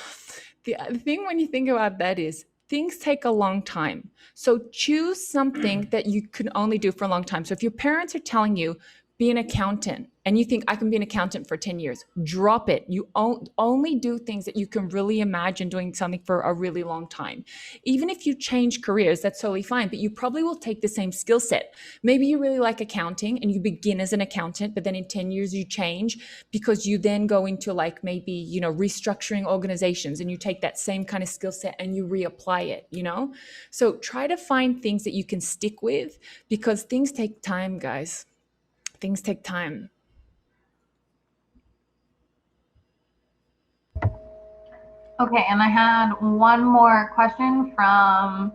the thing when you think about that is things take a long time. So choose something that you can only do for a long time. So if your parents are telling you, be an accountant, and you think I can be an accountant for 10 years, drop it. You only do things that you can really imagine doing something for a really long time. Even if you change careers, that's totally fine, but you probably will take the same skill set. Maybe you really like accounting and you begin as an accountant, but then in 10 years you change because you then go into like maybe, restructuring organizations, and you take that same kind of skill set and you reapply it, So try to find things that you can stick with, because things take time, guys. Things take time. Okay, and I had one more question from,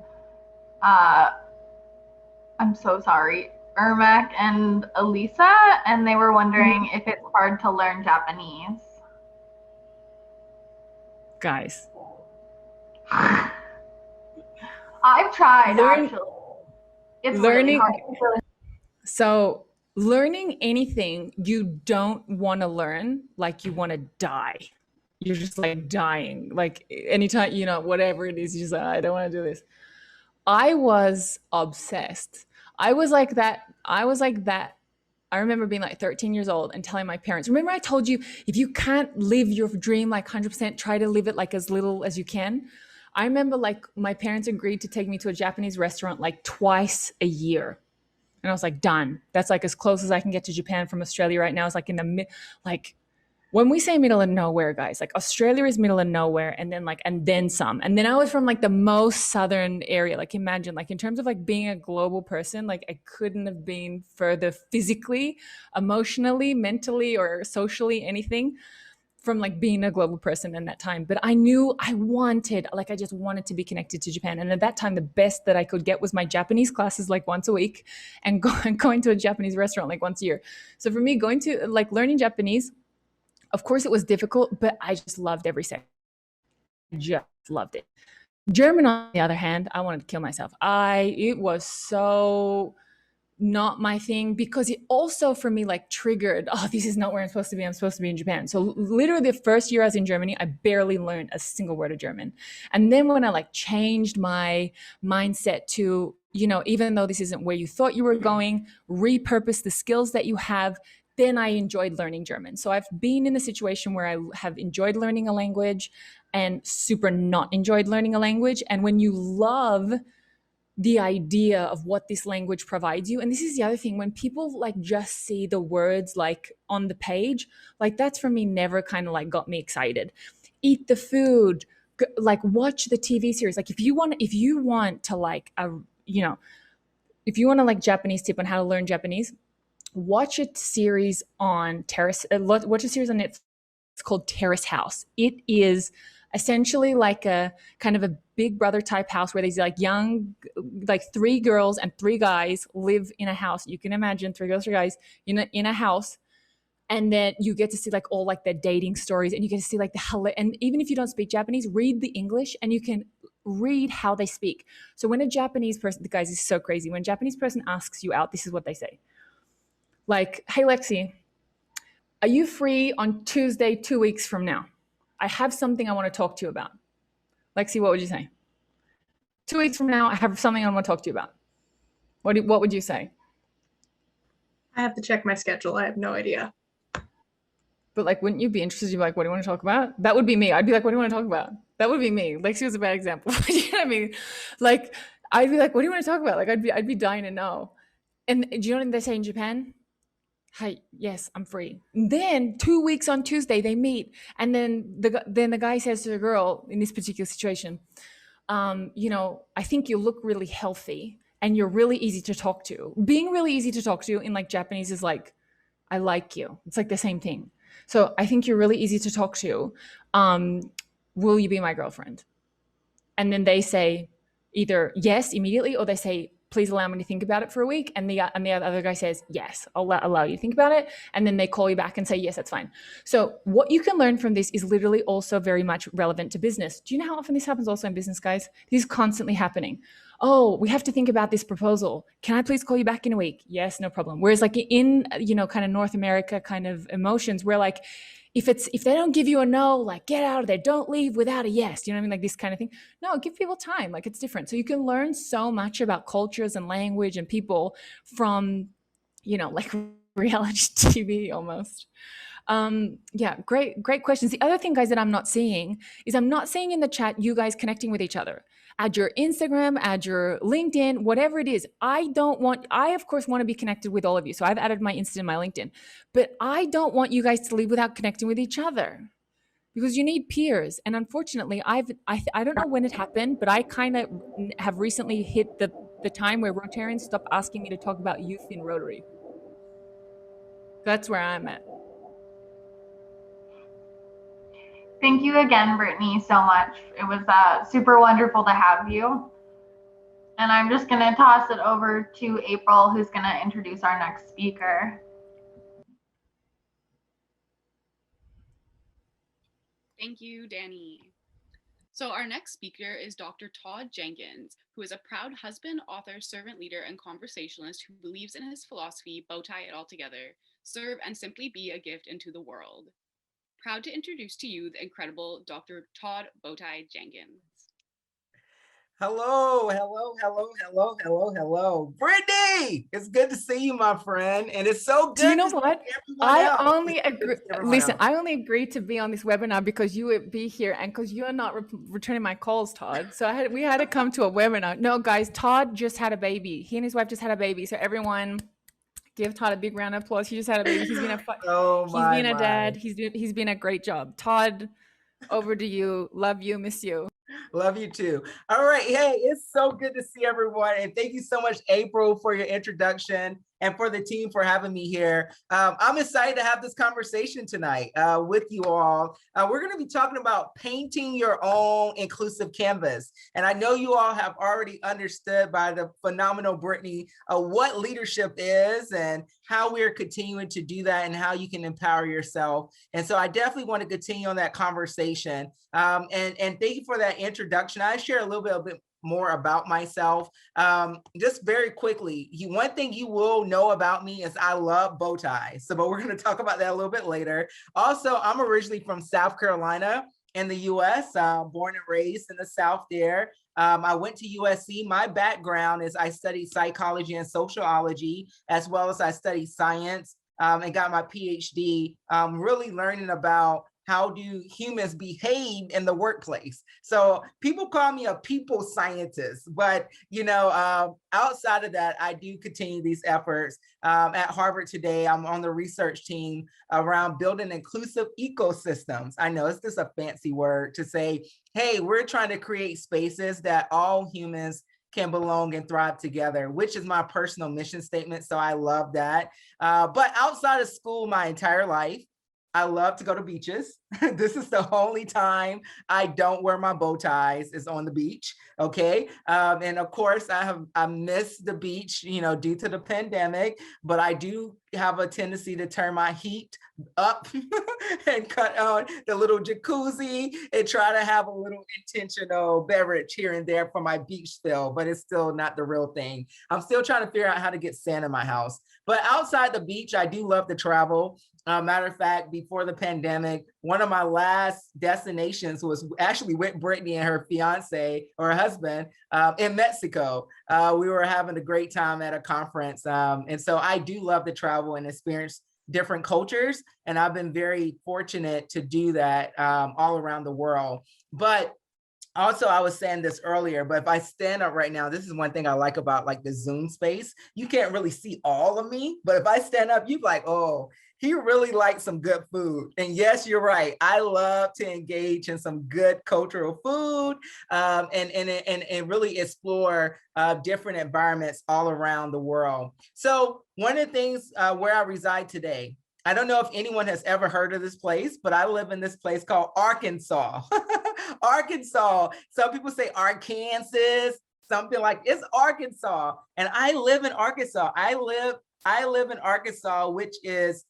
I'm so sorry, Ermac and Elisa, and they were wondering if it's hard to learn Japanese. Guys. I've tried, actually. It's learning. really hard. So learning anything you don't want to learn, like you want to die. You're just like dying. Like anytime, whatever it is, you're just like, I don't want to do this. I was obsessed. I was like that I remember being like 13 years old and telling my parents, remember I told you, if you can't live your dream like 100%, try to live it like as little as you can. I remember like my parents agreed to take me to a Japanese restaurant like twice a year. And I was like, done. That's like as close as I can get to Japan from Australia right now. It's like in the like when we say middle of nowhere, guys, like Australia is middle of nowhere and then some. And then I was from like the most southern area. Like imagine, like in terms of like being a global person, like I couldn't have been further physically, emotionally, mentally, or socially, anything from like being a global person in that time. But I knew I just wanted to be connected to Japan. And at that time, the best that I could get was my Japanese classes like once a week and going to a Japanese restaurant like once a year. So for me, going to like learning Japanese, of course, it was difficult, but I just loved every second. I just loved it. German, on the other hand, I wanted to kill myself. It was so not my thing because it also for me like triggered, oh, this is not where I'm supposed to be. I'm supposed to be in Japan. So literally the first year I was in Germany, I barely learned a single word of German. And then when I like changed my mindset to, even though this isn't where you thought you were going, repurpose the skills that you have, then I enjoyed learning German. So I've been in a situation where I have enjoyed learning a language and super not enjoyed learning a language. And when you love the idea of what this language provides you, and this is the other thing, when people like just see the words like on the page, like that's for me never kind of like got me excited. Eat the food, like watch the TV series. Like if you want to like if you want to like Japanese tip on how to learn Japanese, watch a series on watch a series on Netflix. It's called Terrace House. It is essentially like a kind of a Big Brother type house where these like young, like 3 girls and 3 guys live in a house. You can imagine 3 girls, 3 guys in a house. And then you get to see like all like their dating stories, and you get to see like and even if you don't speak Japanese, read the English and you can read how they speak. So when a Japanese person, the guys, is so crazy. When a Japanese person asks you out, this is what they say. Like, hey, Lexi, are you free on Tuesday 2 weeks from now? I have something I want to talk to you about. Lexi, what would you say? 2 weeks from now, I have something I want to talk to you about. What would you say? I have to check my schedule. I have no idea. But like, wouldn't you be interested? You'd be like, what do you want to talk about? That would be me. I'd be like, what do you want to talk about? That would be me. Lexi was a bad example. You know what I mean? Like, I'd be like, what do you want to talk about? Like, I'd be dying to know. And do you know what they say in Japan? Hi, yes, I'm free. And then 2 weeks on Tuesday, they meet. And then the guy says to the girl in this particular situation, I think you look really healthy and you're really easy to talk to. Being really easy to talk to in like Japanese is like, I like you. It's like the same thing. So I think you're really easy to talk to. Will you be my girlfriend? And then they say either yes immediately, or they say, please allow me to think about it for a week. And the other guy says, yes, I'll allow you to think about it. And then they call you back and say, yes, that's fine. So what you can learn from this is literally also very much relevant to business. Do you know how often this happens also in business, guys? This is constantly happening. Oh, we have to think about this proposal. Can I please call you back in a week? Yes, no problem. Whereas like in, kind of North America kind of emotions, where like, if they don't give you a no, like get out of there, don't leave without a yes. You know what I mean? Like this kind of thing. No, give people time. Like it's different. So you can learn so much about cultures and language and people from, like reality TV almost. Yeah, great questions. The other thing, guys, that I'm not seeing in the chat you guys connecting with each other. Add your Instagram, add your LinkedIn, whatever it is. I of course want to be connected with all of you. So I've added my Insta and my LinkedIn, but I don't want you guys to leave without connecting with each other, because you need peers. And unfortunately, I don't know when it happened, but I kind of have recently hit the time where Rotarians stop asking me to talk about youth in Rotary. That's where I'm at. Thank you again, Brittany, so much. It was super wonderful to have you. And I'm just going to toss it over to April, who's going to introduce our next speaker. Thank you, Danny. So our next speaker is Dr. Todd Jenkins, who is a proud husband, author, servant leader, and conversationalist who believes in his philosophy, Bowtie it all together, serve and simply be a gift into the world. Proud to introduce to you the incredible Dr. Todd Bowtie Jenkins. Hello, hello, hello, hello, hello, hello. Brittany, it's good to see you, my friend. And it's so good Do you know to see what? everyone I else. only It's good to agree. see everyone Listen, else. I only agreed to be on this webinar because you would be here and because you're not returning my calls, Todd. So we had to come to a webinar. No, guys, Todd just had a baby. He and his wife just had a baby. So everyone, give Todd a big round of applause. He just had a baby. He's been Oh he's been a my. dad. He's been a great job. Todd, over to you. Love you. Miss you. Love you too. All right. Hey, it's so good to see everyone. And thank you so much, April, for your introduction and for the team for having me here. I'm excited to have this conversation tonight with you all. We're going to be talking about painting your own inclusive canvas. And I know you all have already understood by the phenomenal Brittany what leadership is and how we're continuing to do that and how you can empower yourself. And so I definitely want to continue on that conversation. And thank you for that introduction. I share a little bit more about myself. Just very quickly, one thing you will know about me is I love bow ties. But we're going to talk about that a little bit later. Also, I'm originally from South Carolina in the US, born and raised in the South there. I went to USC. My background is I studied psychology and sociology, as well as I studied science and got my PhD, really learning about how do humans behave in the workplace. So people call me a people scientist, but outside of that, I do continue these efforts. At Harvard today, I'm on the research team around building inclusive ecosystems. I know it's just a fancy word to say, hey, we're trying to create spaces that all humans can belong and thrive together, which is my personal mission statement. So I love that. But outside of school, my entire life, I love to go to beaches. This is the only time I don't wear my bow ties is on the beach. Okay. And of course I miss the beach, due to the pandemic, but I do have a tendency to turn my heat up and cut on the little jacuzzi and try to have a little intentional beverage here and there for my beach still, but it's still not the real thing. I'm still trying to figure out how to get sand in my house. But outside the beach, I do love to travel. Matter of fact, before the pandemic, one of my last destinations was actually with Brittany and her fiance or her husband in Mexico. We were having a great time at a conference. And so I do love to travel and experience different cultures. And I've been very fortunate to do that all around the world. But also, I was saying this earlier, but if I stand up right now, this is one thing I like about like the Zoom space. You can't really see all of me, but if I stand up, you're like, oh, he really likes some good food. And yes, you're right. I love to engage in some good cultural food and really explore different environments all around the world. So one of the things where I reside today, I don't know if anyone has ever heard of this place, but I live in this place called Arkansas. Arkansas. Some people say Arkansas, something like it's Arkansas. And I live in Arkansas. I live in Arkansas, which is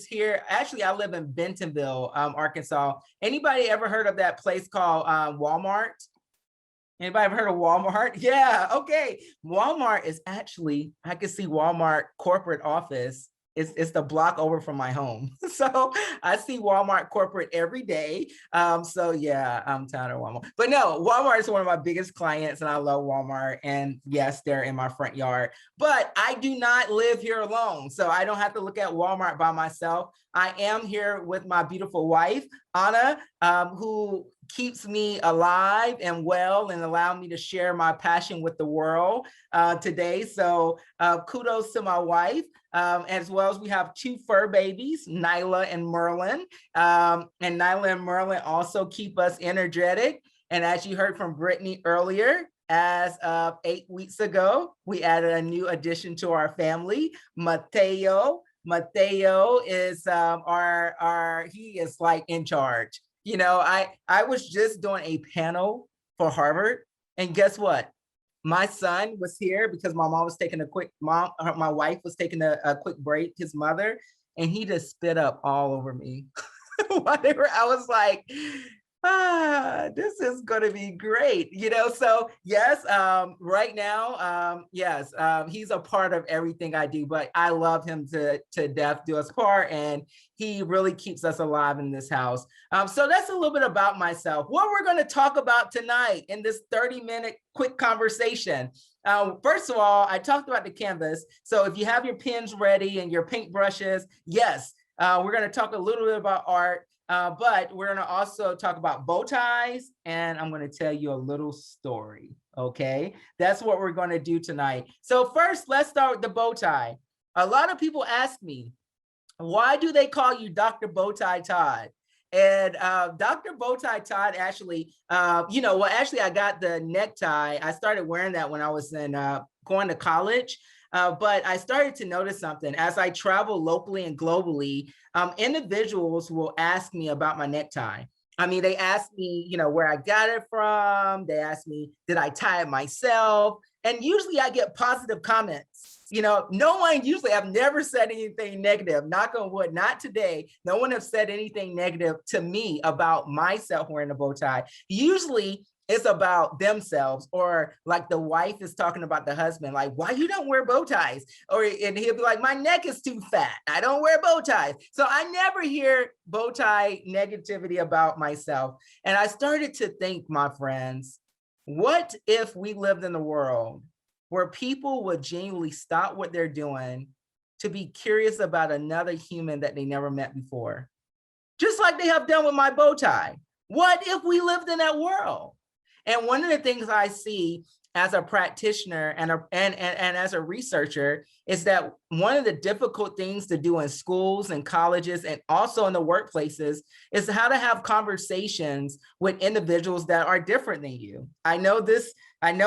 here. Actually, I live in Bentonville, Arkansas. Anybody ever heard of that place called Walmart? Anybody ever heard of Walmart? Yeah, okay. Walmart is actually, I can see Walmart corporate office. It's the block over from my home. So I see Walmart corporate every day. So yeah, I'm tired of Walmart. But no, Walmart is one of my biggest clients and I love Walmart. And yes, they're in my front yard. But I do not live here alone. So I don't have to look at Walmart by myself. I am here with my beautiful wife, Anna, who keeps me alive and well and allow me to share my passion with the world today. So kudos to my wife. As well as we have two fur babies, Nyla and Merlin. And Nyla and Merlin also keep us energetic. And as you heard from Brittany earlier, as of 8 weeks ago, we added a new addition to our family, Mateo. Mateo is he is like in charge. I was just doing a panel for Harvard, and guess what? My son was here because my mom was taking my wife was taking a quick break, his mother, and he just spit up all over me. I was like, This is going to be great. So yes, right now, yes, he's a part of everything I do, but I love him to death, do us part, and he really keeps us alive in this house. So that's a little bit about myself. What we're going to talk about tonight in this 30-minute quick conversation. First of all, I talked about the canvas. So if you have your pens ready and your paint brushes, yes, we're going to talk a little bit about art. But we're going to also talk about bow ties, and I'm going to tell you a little story. Okay, that's what we're going to do tonight. So first, let's start with the bow tie. A lot of people ask me, why do they call you Dr. Bowtie Todd? And Dr. Bowtie Todd actually, actually I got the necktie. I started wearing that when I was going to college. But I started to notice something as I travel locally and globally. Individuals will ask me about my necktie. I mean, they ask me, where I got it from. They ask me, did I tie it myself? And usually I get positive comments. No one usually, I've never said anything negative, knock on wood, not today. No one has said anything negative to me about myself wearing a bow tie. Usually it's about themselves, or like the wife is talking about the husband, like, why you don't wear bow ties? And he'll be like, my neck is too fat, I don't wear bow ties. So I never hear bow tie negativity about myself. And I started to think, my friends, what if we lived in a world where people would genuinely stop what they're doing to be curious about another human that they never met before? Just like they have done with my bow tie. What if we lived in that world? And one of the things I see as a practitioner and as a researcher is that one of the difficult things to do in schools and colleges and also in the workplaces is how to have conversations with individuals that are different than you. I know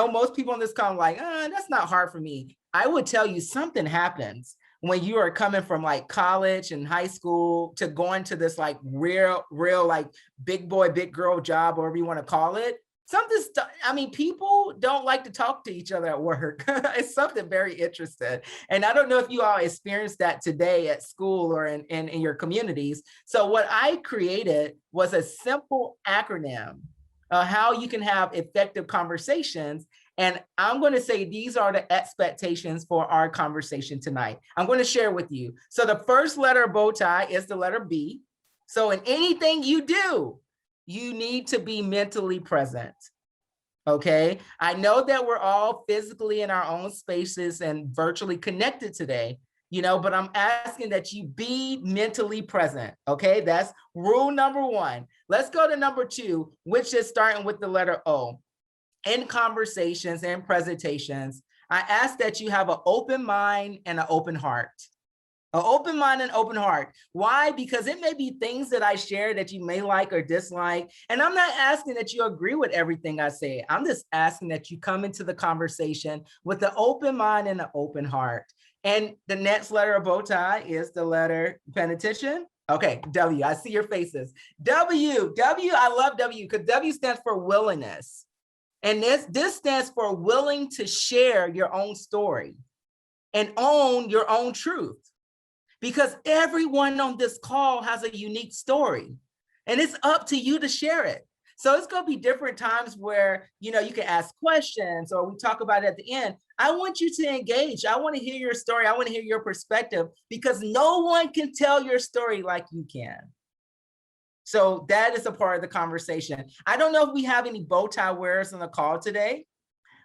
most people on this call are like, that's not hard for me. I would tell you something happens when you are coming from like college and high school to going to this like real like big boy, big girl job, whatever you want to call it. People don't like to talk to each other at work. It's something very interesting. And I don't know if you all experienced that today at school or in your communities. So what I created was a simple acronym of how you can have effective conversations. And I'm going to say these are the expectations for our conversation tonight. I'm going to share with you. So the first letter of bow tie is the letter B. So in anything you do, you need to be mentally present. Okay. I know that we're all physically in our own spaces and virtually connected today, but I'm asking that you be mentally present. Okay. That's rule number one. Let's go to number two, which is starting with the letter O. In conversations and presentations, I ask that you have an open mind and an open heart. An open mind and open heart. Why? Because it may be things that I share that you may like or dislike. And I'm not asking that you agree with everything I say. I'm just asking that you come into the conversation with an open mind and an open heart. And the next letter of bow tie is the letter, paying attention? Okay, W, I see your faces. W, I love W because W stands for willingness. And this stands for willing to share your own story and own your own truth. Because everyone on this call has a unique story and it's up to you to share it. So it's going to be different times where, you can ask questions or we talk about it at the end. I want you to engage. I want to hear your story. I want to hear your perspective because no one can tell your story like you can. So that is a part of the conversation. I don't know if we have any bow tie wearers on the call today,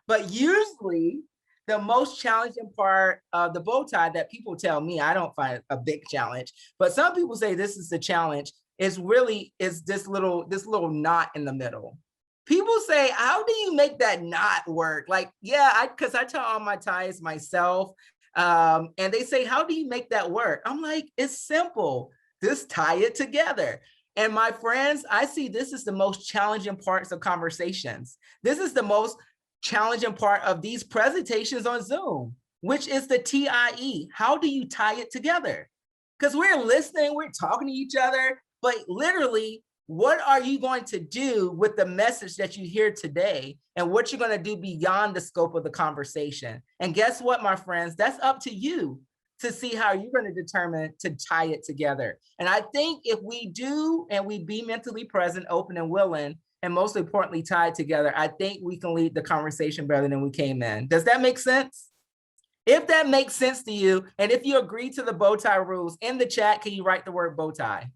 but usually the most challenging part of the bow tie that people tell me, I don't find a big challenge, but some people say this is the challenge, is this little knot in the middle. People say, how do you make that knot work? Like, because I tie all my ties myself. And they say, how do you make that work? I'm like, it's simple. Just tie it together. And my friends, I see this is the most challenging parts of conversations. This is the most challenging part of these presentations on Zoom, which is the TIE. How do you tie it together? Because we're listening, we're talking to each other, but literally, what are you going to do with the message that you hear today and what you're going to do beyond the scope of the conversation? And guess what, my friends? That's up to you to see how you're going to determine to tie it together. And I think if we do, and we be mentally present, open and willing, and most importantly, tied together, I think we can lead the conversation better than we came in. Does that make sense? If that makes sense to you, and if you agree to the bow tie rules, in the chat, can you write the word bow tie?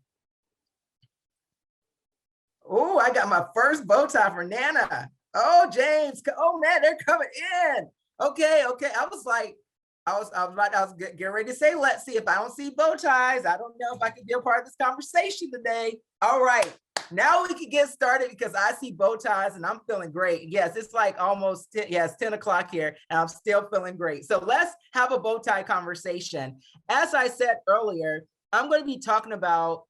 Oh, I got my first bow tie for Nana. Oh, James. Oh, man, they're coming in. Okay. I was getting ready to say, let's see. If I don't see bow ties, I don't know if I can be a part of this conversation today. All right. Now we can get started because I see bow ties and I'm feeling great. Yes, it's like almost 10 o'clock here and I'm still feeling great. So let's have a bow tie conversation. As I said earlier, I'm going to be talking about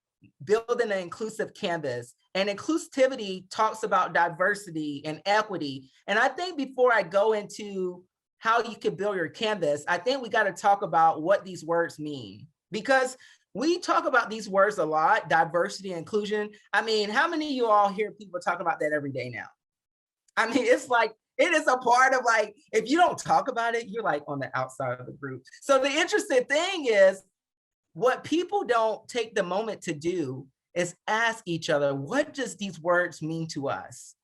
building an inclusive canvas, and inclusivity talks about diversity and equity. And I think before I go into how you can build your canvas, I think we got to talk about what these words mean, because we talk about these words a lot, diversity and inclusion. I mean, how many of you all hear people talk about that every day now? I mean, it's like, it is a part of, like, if you don't talk about it, you're like on the outside of the group. So the interesting thing is, what people don't take the moment to do is ask each other, what does these words mean to us?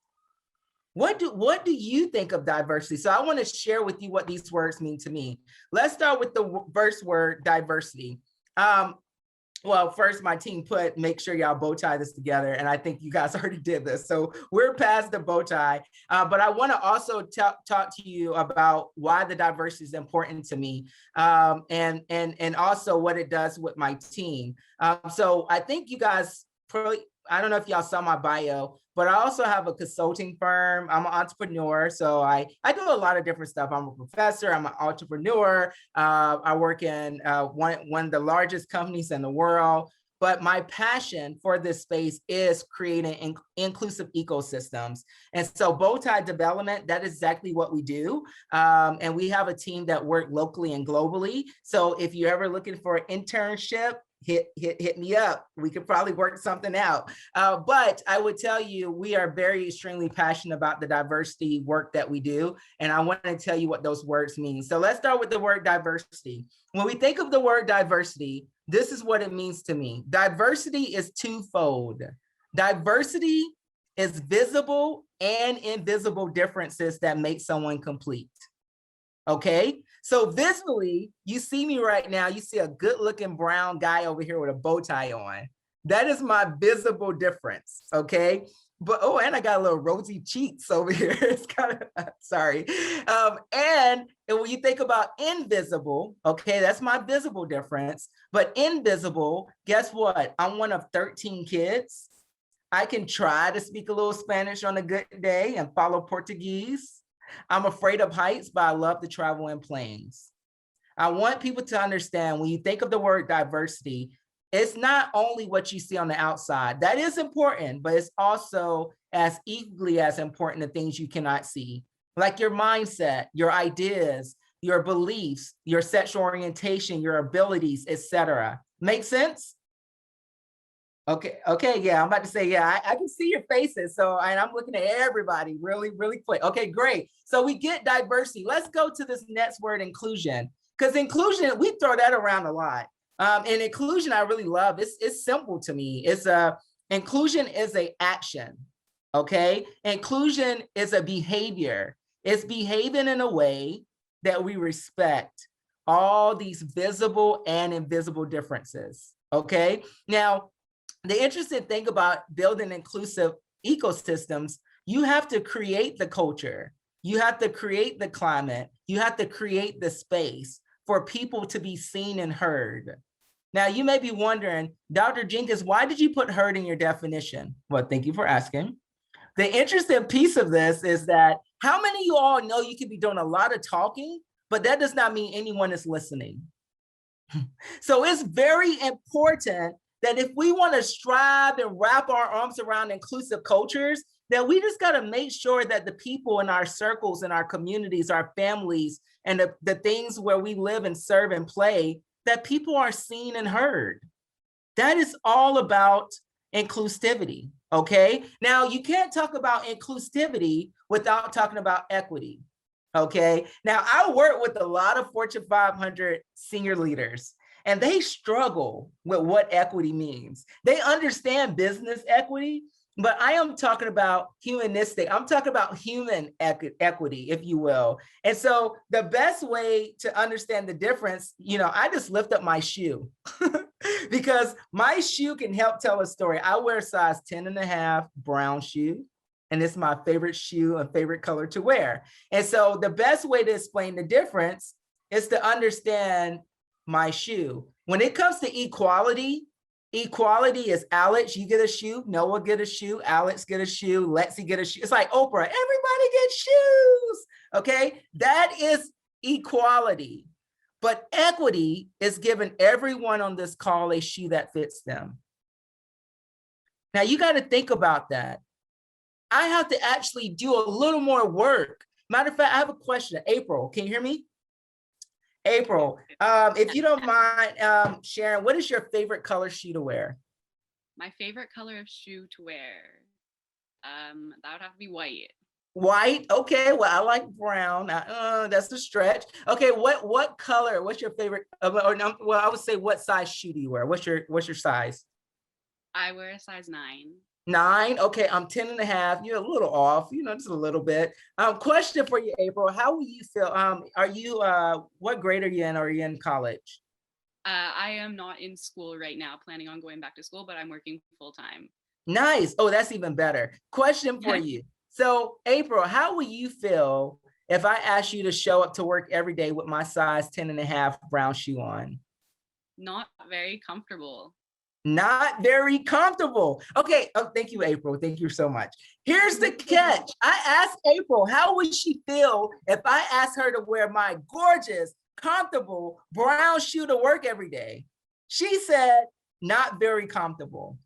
What do you think of diversity? So I want to share with you what these words mean to me. Let's start with the first word, diversity. Well, first, my team make sure y'all bow tie this together. And I think you guys already did this. So we're past the bow tie. But I want to also talk to you about why the diversity is important to me, and also what it does with my team. So I think you guys probably, I don't know if y'all saw my bio, but I also have a consulting firm. I'm an entrepreneur, so I do a lot of different stuff. I'm a professor, I'm an entrepreneur. I work in one of the largest companies in the world. But my passion for this space is creating inclusive ecosystems. And so bow tie development, that is exactly what we do. And we have a team that work locally and globally. So if you're ever looking for an internship, hit me up. We could probably work something out. But I would tell you, we are extremely passionate about the diversity work that we do. And I want to tell you what those words mean. So let's start with the word diversity. When we think of the word diversity, this is what it means to me. Diversity is twofold. Diversity is visible and invisible differences that make someone complete. Okay, so visually, you see me right now, you see a good looking brown guy over here with a bow tie on. That is my visible difference, okay? But, oh, and I got a little rosy cheeks over here. It's kind of, sorry. And when you think about invisible, okay, that's my visible difference. But invisible, guess what? I'm one of 13 kids. I can try to speak a little Spanish on a good day and follow Portuguese. I'm afraid of heights, but I love to travel in planes. I want people to understand, when you think of the word diversity, it's not only what you see on the outside. That is important, but it's also as equally as important the things you cannot see, like your mindset, your ideas, your beliefs, your sexual orientation, your abilities, etc. Make sense? Okay, yeah, I'm about to say, yeah, I can see your faces. So, and I'm looking at everybody really, really quick. Okay, great. So we get diversity. Let's go to this next word, inclusion. Because inclusion, we throw that around a lot. And inclusion, I really love. It's simple to me. Inclusion is an action, okay? Inclusion is a behavior. It's behaving in a way that we respect all these visible and invisible differences, okay? Now, the interesting thing about building inclusive ecosystems, you have to create the culture. You have to create the climate. You have to create the space for people to be seen and heard. Now, you may be wondering, Dr. Jenkins, why did you put heard in your definition? Well, thank you for asking. The interesting piece of this is that how many of you all know you could be doing a lot of talking, but that does not mean anyone is listening. So it's very important that if we want to strive and wrap our arms around inclusive cultures, that we just got to make sure that the people in our circles, in our communities, our families, and the things where we live and serve and play, that people are seen and heard. That is all about inclusivity, okay? Now, you can't talk about inclusivity without talking about equity. Okay. Now, I work with a lot of Fortune 500 senior leaders, and they struggle with what equity means. They understand business equity, but I am talking about humanistic. I'm talking about human equity, if you will. And so the best way to understand the difference, I just lift up my shoe because my shoe can help tell a story. I wear a size 10.5 brown shoe, and it's my favorite shoe and favorite color to wear. And so the best way to explain the difference is to understand my shoe. When it comes to equality, equality is Alex, you get a shoe, Noah get a shoe, Alex get a shoe, Lexi get a shoe. It's like Oprah, everybody gets shoes, okay? That is equality. But equity is giving everyone on this call a shoe that fits them. Now you got to think about that. I have to actually do a little more work. Matter of fact, I have a question. April, can you hear me? April, if you don't mind sharing, what is your favorite color shoe to wear? My favorite color of shoe to wear, that would have to be white. White, okay. Well, I like brown. That's the stretch. Okay, what color? What's your favorite? Well, I would say, what size shoe do you wear? What's your size? I wear a size 9. 9. Okay, I'm 10.5. You're a little off, just a little bit. Question for you, April. How will you feel? Are you what grade are you in? Are you in college? I am not in school right now, planning on going back to school, but I'm working full time. Nice. Oh, that's even better. Question for you. So, April, how will you feel if I asked you to show up to work every day with my size 10.5 brown shoe on? Not very comfortable. Not very comfortable. Okay. Oh, thank you, April. Thank you so much. Here's the catch. I asked April, how would she feel if I asked her to wear my gorgeous, comfortable brown shoe to work every day? She said, not very comfortable.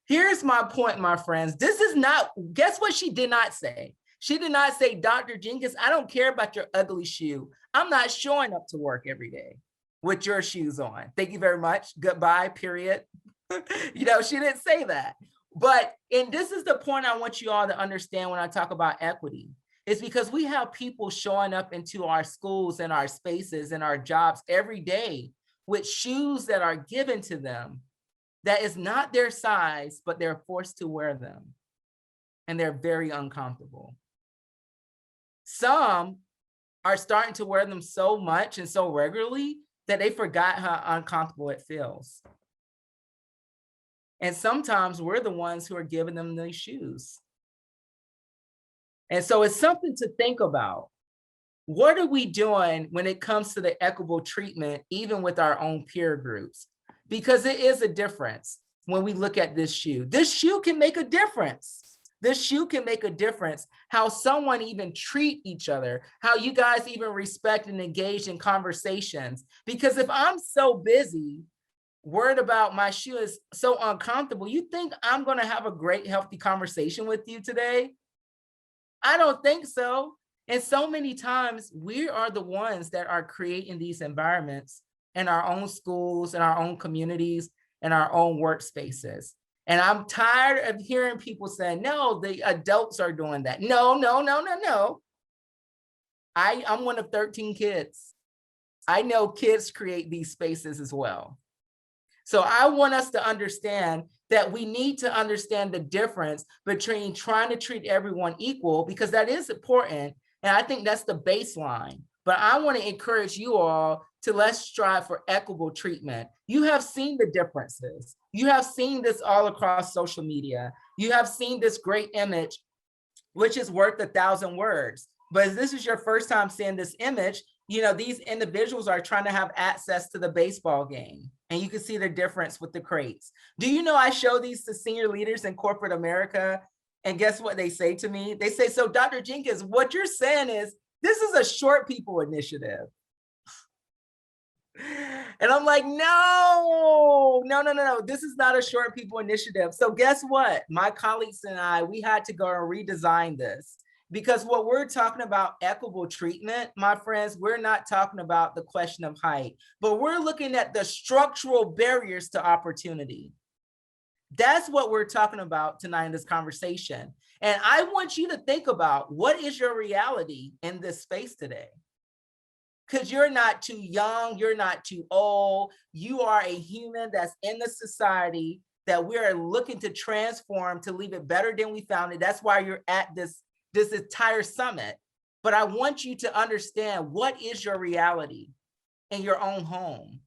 Here's my point, my friends. This is not, guess what she did not say? She did not say, Dr. Jenkins, I don't care about your ugly shoe. I'm not showing up to work every day with your shoes on. Thank you very much. Goodbye, period. She didn't say that. And this is the point I want you all to understand when I talk about equity. It's because we have people showing up into our schools and our spaces and our jobs every day with shoes that are given to them that is not their size, but they're forced to wear them. And they're very uncomfortable. Some are starting to wear them so much and so regularly that they forgot how uncomfortable it feels. And sometimes we're the ones who are giving them these shoes. And so it's something to think about. What are we doing when it comes to the equitable treatment, even with our own peer groups? Because it is a difference when we look at this shoe. This shoe can make a difference. This shoe can make a difference. How someone even treat each other, how you guys even respect and engage in conversations. Because if I'm so busy, worried about my shoe is so uncomfortable, you think I'm going to have a great, healthy conversation with you today? I don't think so. And so many times we are the ones that are creating these environments in our own schools, in our own communities, in our own workspaces. And I'm tired of hearing people saying, no, the adults are doing that. No. I'm one of 13 kids. I know kids create these spaces as well. So I want us to understand that we need to understand the difference between trying to treat everyone equal, because that is important. And I think that's the baseline. But I want to encourage you all to let's strive for equitable treatment. You have seen the differences. You have seen this all across social media. You have seen this great image, which is worth 1,000 words. But if this is your first time seeing this image, these individuals are trying to have access to the baseball game. And you can see the difference with the crates. Do you know I show these to senior leaders in corporate America? And guess what they say to me? They say, so Dr. Jenkins, what you're saying is, this is a short people initiative. And I'm like, no. This is not a short people initiative. So guess what? My colleagues and I, we had to go and redesign this. Because what we're talking about equitable treatment, my friends, we're not talking about the question of height, but we're looking at the structural barriers to opportunity. That's what we're talking about tonight in this conversation. And I want you to think about, what is your reality in this space today? Because you're not too young, you're not too old. You are a human that's in the society that we're looking to transform to leave it better than we found it. That's why you're at this entire summit. But I want you to understand, what is your reality in your own home?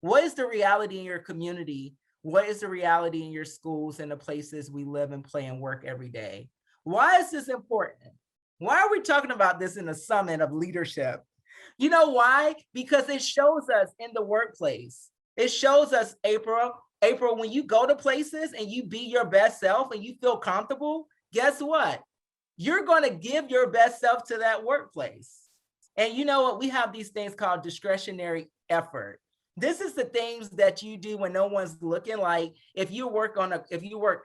What is the reality in your community? What is the reality in your schools and the places we live and play and work every day? Why is this important? Why are we talking about this in a summit of leadership? You know why? Because it shows us in the workplace. It shows us, April, when you go to places and you be your best self and you feel comfortable, guess what? You're going to give your best self to that workplace. And you know what? We have these things called discretionary effort. This is the things that you do when no one's looking. Like if you work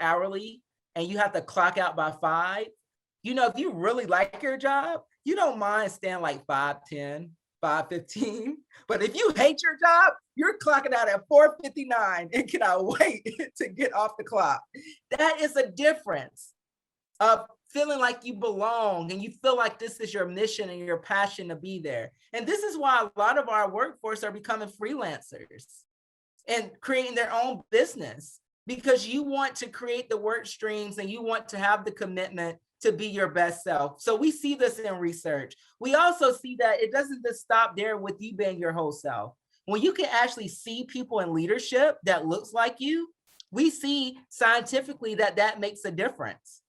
hourly and you have to clock out by 5, you know, if you really like your job, you don't mind staying like 5:10, 5:15. But if you hate your job, you're clocking out at 4:59 and cannot wait to get off the clock. That is a difference of feeling like you belong and you feel like this is your mission and your passion to be there. And this is why a lot of our workforce are becoming freelancers and creating their own business, because you want to create the work streams and you want to have the commitment to be your best self. So we see this in research. We also see that it doesn't just stop there with you being your whole self. When you can actually see people in leadership that looks like you, we see scientifically that that makes a difference.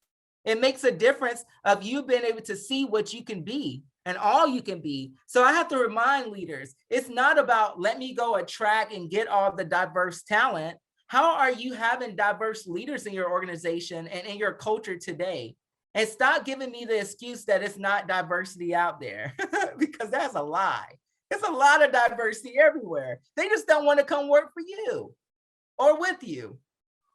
It makes a difference of you being able to see what you can be and all you can be. So I have to remind leaders, it's not about let me go attract and get all the diverse talent. How are you having diverse leaders in your organization and in your culture today? And stop giving me the excuse that it's not diversity out there, because that's a lie. It's a lot of diversity everywhere. They just don't want to come work for you or with you.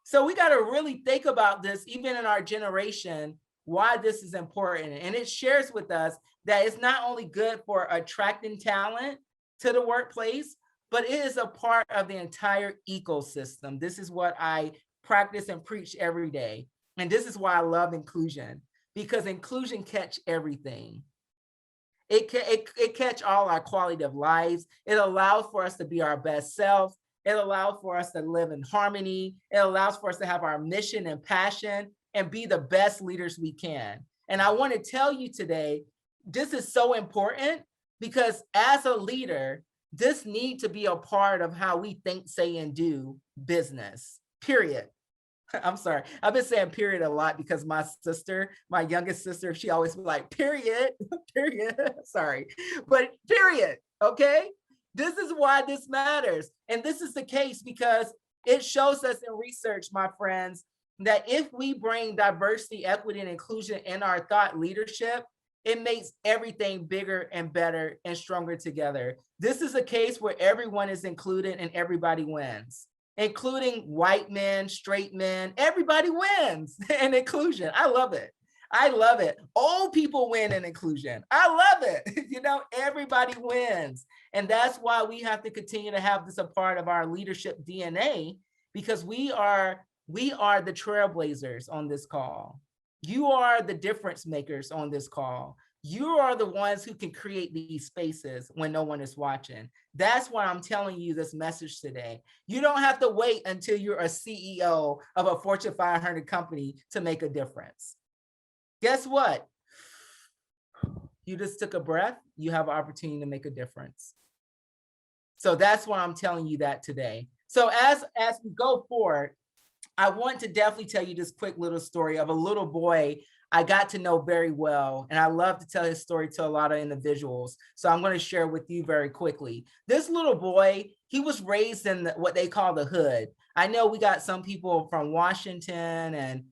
So we got to really think about this, even in our generation, why this is important. And it shares with us that it's not only good for attracting talent to the workplace, but it is a part of the entire ecosystem. This is what I practice and preach every day. And this is why I love inclusion, because inclusion catch everything. It catch all our quality of lives. It allows for us to be our best self. It allows for us to live in harmony. It allows for us to have our mission and passion and be the best leaders we can. And I want to tell you today, this is so important, because as a leader, this needs to be a part of how we think, say, and do business, period. I'm sorry. I've been saying period a lot because my sister, my youngest sister, she always be like, period, period. Sorry, but period, okay? This is why this matters. And this is the case because it shows us in research, my friends, that if we bring diversity, equity, and inclusion in our thought leadership, it makes everything bigger and better and stronger together. This is a case where everyone is included and everybody wins, including white men, straight men. Everybody wins in inclusion. I love it. I love it. Old people win in inclusion. I love it. You know, everybody wins. And that's why we have to continue to have this a part of our leadership DNA, because we are the trailblazers on this call. You are the difference makers on this call. You are the ones who can create these spaces when no one is watching. That's why I'm telling you this message today. You don't have to wait until you're a CEO of a Fortune 500 company to make a difference. Guess what? You just took a breath. You have an opportunity to make a difference. So that's why I'm telling you that today. So as we go forward, I want to definitely tell you this quick little story of a little boy I got to know very well. And I love to tell his story to a lot of individuals. So I'm going to share with you very quickly. This little boy, he was raised in what they call the hood. I know we got some people from Washington and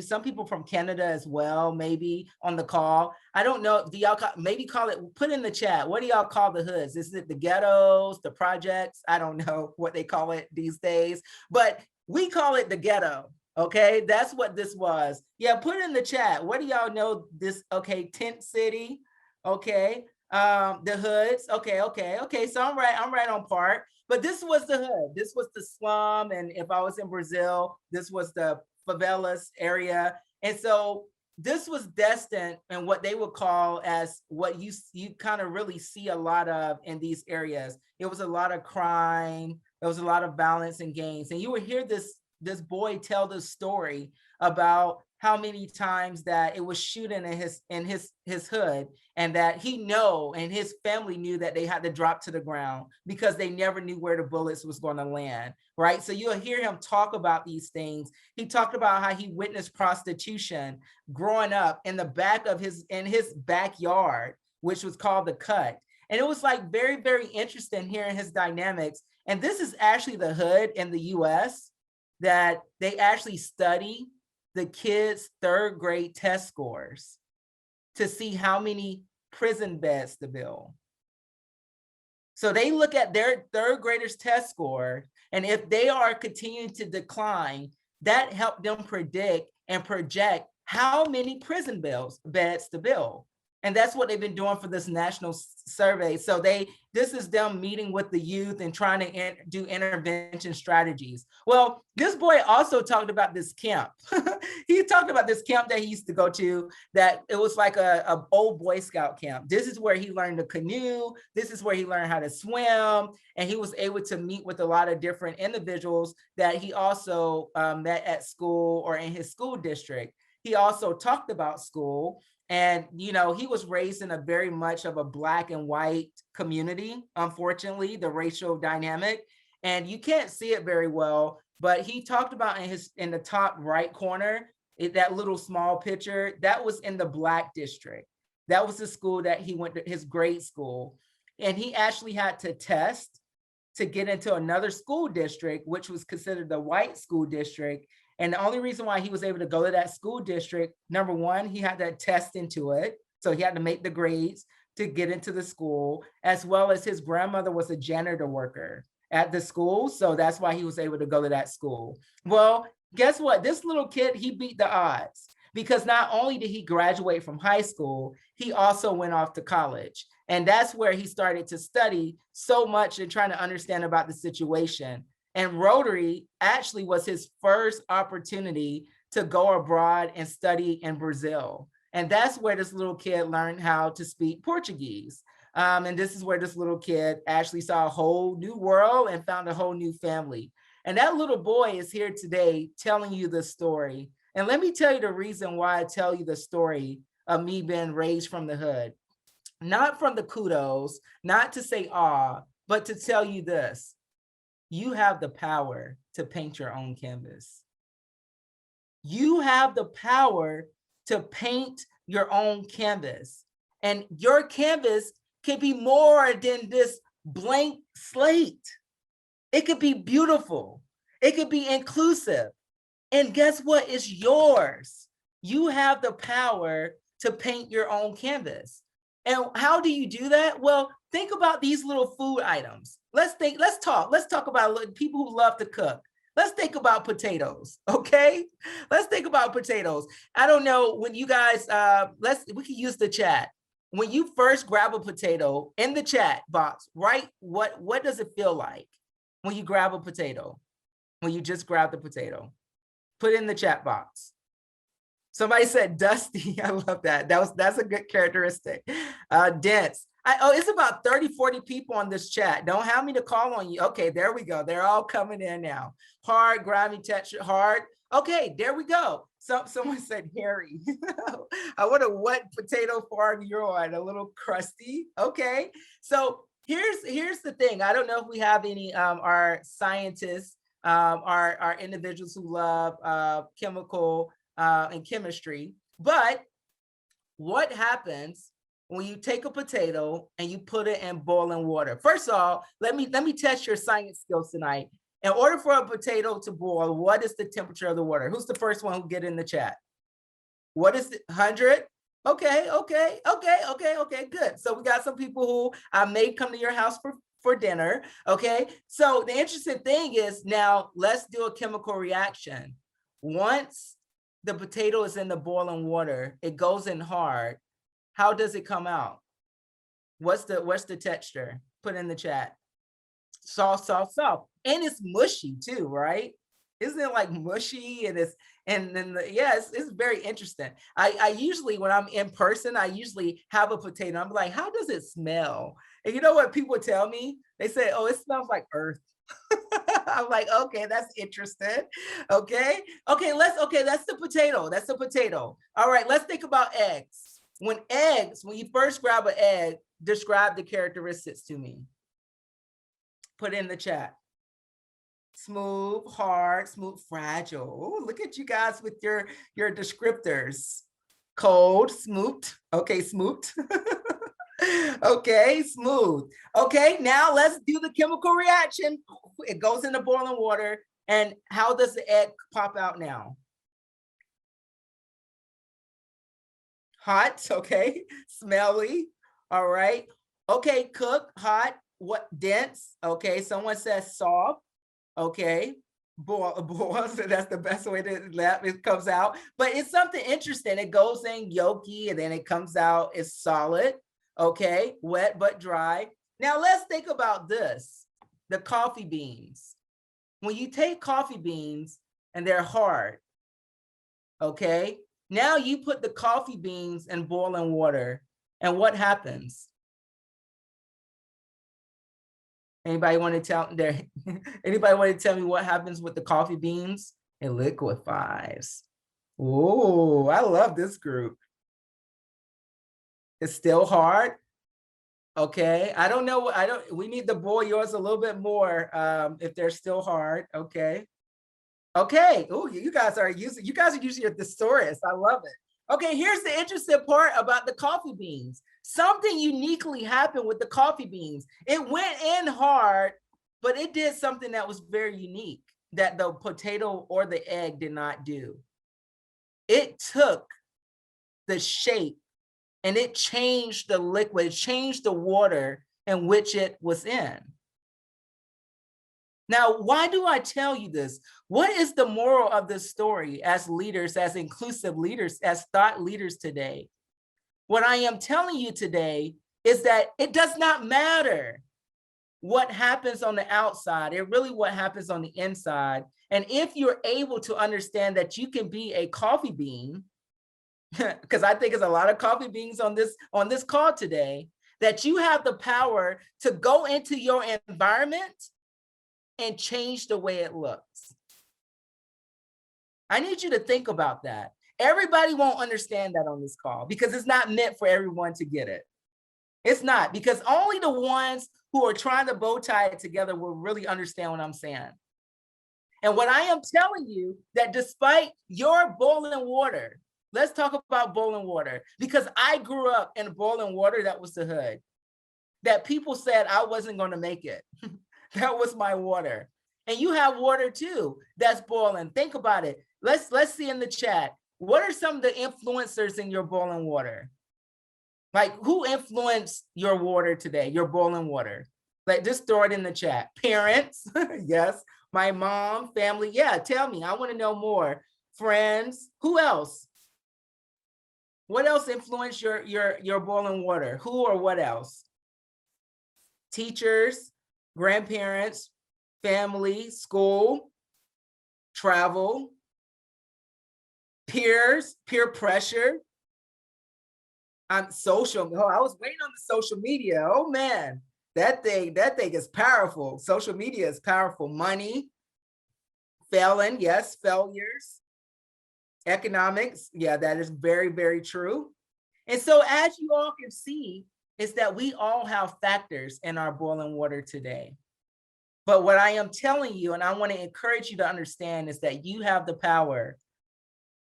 some people from Canada as well, maybe on the call. I don't know. Do y'all maybe call it, put in the chat. What do y'all call the hoods? Is it the ghettos, the projects? I don't know what they call it these days, but we call it the ghetto. Okay, that's what this was. Yeah, put in the chat. What do y'all know this? Okay, Tent City. Okay, The hoods. Okay. So I'm right on part. But this was the hood. This was the slum. And if I was in Brazil, this was the favelas area. And so this was destined and what they would call as what you kind of really see a lot of in these areas. It was a lot of crime. There was a lot of violence and gangs. And you would hear this boy tell this story about how many times that it was shooting in his hood, and that he and his family knew that they had to drop to the ground because they never knew where the bullets was going to land, right? So you'll hear him talk about these things. He talked about how he witnessed prostitution growing up in the back of his backyard, which was called the cut. And it was like very, very interesting hearing his dynamics. And this is actually the hood in the US that they actually study the kids' third grade test scores to see how many prison beds to build. So they look at their third graders' test score, and if they are continuing to decline, that helped them predict and project how many prison beds to build. And that's what they've been doing for this national survey. So this is them meeting with the youth and trying to do intervention strategies. Well, this boy also talked about this camp. He talked about this camp that he used to go to, that it was like a old Boy Scout camp. This is where he learned to canoe. This is where he learned how to swim. And he was able to meet with a lot of different individuals that he also met at school or in his school district. He also talked about school. And, he was raised in a very much of a Black and white community, unfortunately, the racial dynamic. And you can't see it very well, but he talked about in the top right corner, that little small picture, that was in the Black district. That was the school that he went to, his grade school. And he actually had to test to get into another school district, which was considered the white school district. And the only reason why he was able to go to that school district, number one, he had to test into it. So he had to make the grades to get into the school, as well as his grandmother was a janitor worker at the school. So that's why he was able to go to that school. Well, guess what? This little kid, he beat the odds, because not only did he graduate from high school, he also went off to college. And that's where he started to study so much and trying to understand about the situation. And Rotary actually was his first opportunity to go abroad and study in Brazil. And that's where this little kid learned how to speak Portuguese. And this is where this little kid actually saw a whole new world and found a whole new family. And that little boy is here today telling you the story. And let me tell you the reason why I tell you the story of me being raised from the hood. Not from the kudos, not to say but to tell you this. You have the power to paint your own canvas. You have the power to paint your own canvas. And your canvas can be more than this blank slate. It could be beautiful. It could be inclusive. And guess what? It's yours. You have the power to paint your own canvas. And how do you do that? Well, think about these little food items. Let's talk about people who love to cook. Let's think about potatoes, okay? Let's think about potatoes. I don't know, when you guys, we can use the chat. When you first grab a potato, in the chat box, write what does it feel like when you grab a potato? When you just grab the potato? Put it in the chat box. Somebody said dusty. I love that. That's a good characteristic. Dense. It's about 30, 40 people on this chat. Don't have me to call on you. Okay, there we go. They're all coming in now. Hard, grimy texture, hard. Okay, there we go. Someone said hairy. I wonder what potato farm you're on. A little crusty. Okay. So here's the thing. I don't know if we have any our scientists, our individuals who love chemical and chemistry, but what happens when you take a potato and you put it in boiling water? First of all, let me test your science skills tonight. In order for a potato to boil, what is the temperature of the water? Who's the first one who get in the chat? What is it? 100? Okay, good. So we got some people who I may come to your house for dinner. Okay, so the interesting thing is, now let's do a chemical reaction. Once the potato is in the boiling water, it goes in hard. How does it come out? What's the texture? Put in the chat. Soft, soft, soft. And it's mushy too, right? Isn't it like mushy? And it's very interesting. I usually, when I'm in person, I usually have a potato. I'm like, how does it smell? And you know what people tell me? They say, oh, it smells like earth. I'm like, okay, that's interesting. Okay, that's the potato. That's the potato. All right, let's think about eggs. When you first grab an egg, describe the characteristics to me. Put in the chat. Smooth, hard, smooth, fragile. Ooh, look at you guys with your descriptors. Cold, smoothed. Okay, smoothed. Okay, smooth. Okay, now let's do the chemical reaction. It goes into boiling water. And how does the egg pop out now? Hot, okay. Smelly, all right. Okay, cook, hot, what, dense? Okay, someone says soft. Okay, boil, so that's the best way to let it comes out. But it's something interesting. It goes in yolky and then it comes out, it's solid. Okay, wet but dry. Now let's think about this, the coffee beans. When you take coffee beans and they're hard, okay, now you put the coffee beans in boiling water and what happens? Anybody want to tell me what happens with the coffee beans? It liquefies. Oh, I love this group. It's still hard. Okay, I don't know. We need to boil yours a little bit more if they're still hard. Okay. Okay. Oh, you guys are using your thesaurus. I love it. Okay, here's the interesting part about the coffee beans. Something uniquely happened with the coffee beans. It went in hard, but it did something that was very unique that the potato or the egg did not do. It took the shape and it changed the liquid, it changed the water in which it was in. Now, why do I tell you this? What is the moral of this story as leaders, as inclusive leaders, as thought leaders today? What I am telling you today is that it does not matter what happens on the outside, it really what happens on the inside. And if you're able to understand that you can be a coffee bean, because I think there's a lot of coffee beans on this call today, that you have the power to go into your environment and change the way it looks. I need you to think about that. Everybody won't understand that on this call because it's not meant for everyone to get it. It's not, because only the ones who are trying to bow tie it together will really understand what I'm saying. And what I am telling you, that despite your boiling water, let's talk about boiling water, because I grew up in boiling water. That was the hood that people said I wasn't going to make it. That was my water. And you have water too that's boiling. Think about it. Let's see in the chat. What are some of the influencers in your boiling water? Like, who influenced your water today, your boiling water? Like, just throw it in the chat. Parents, yes. My mom, family, yeah, tell me. I want to know more. Friends, who else? What else influenced your boiling water? Who or what else? Teachers, grandparents, family, school, travel, peers, peer pressure. I'm social. Oh, I was waiting on the social media. Oh man, that thing is powerful. Social media is powerful. Money, failing, yes, failures. Economics, yeah, that is very, very true. And so as you all can see, is that we all have factors in our boiling water today. But what I am telling you, and I want to encourage you to understand, is that you have the power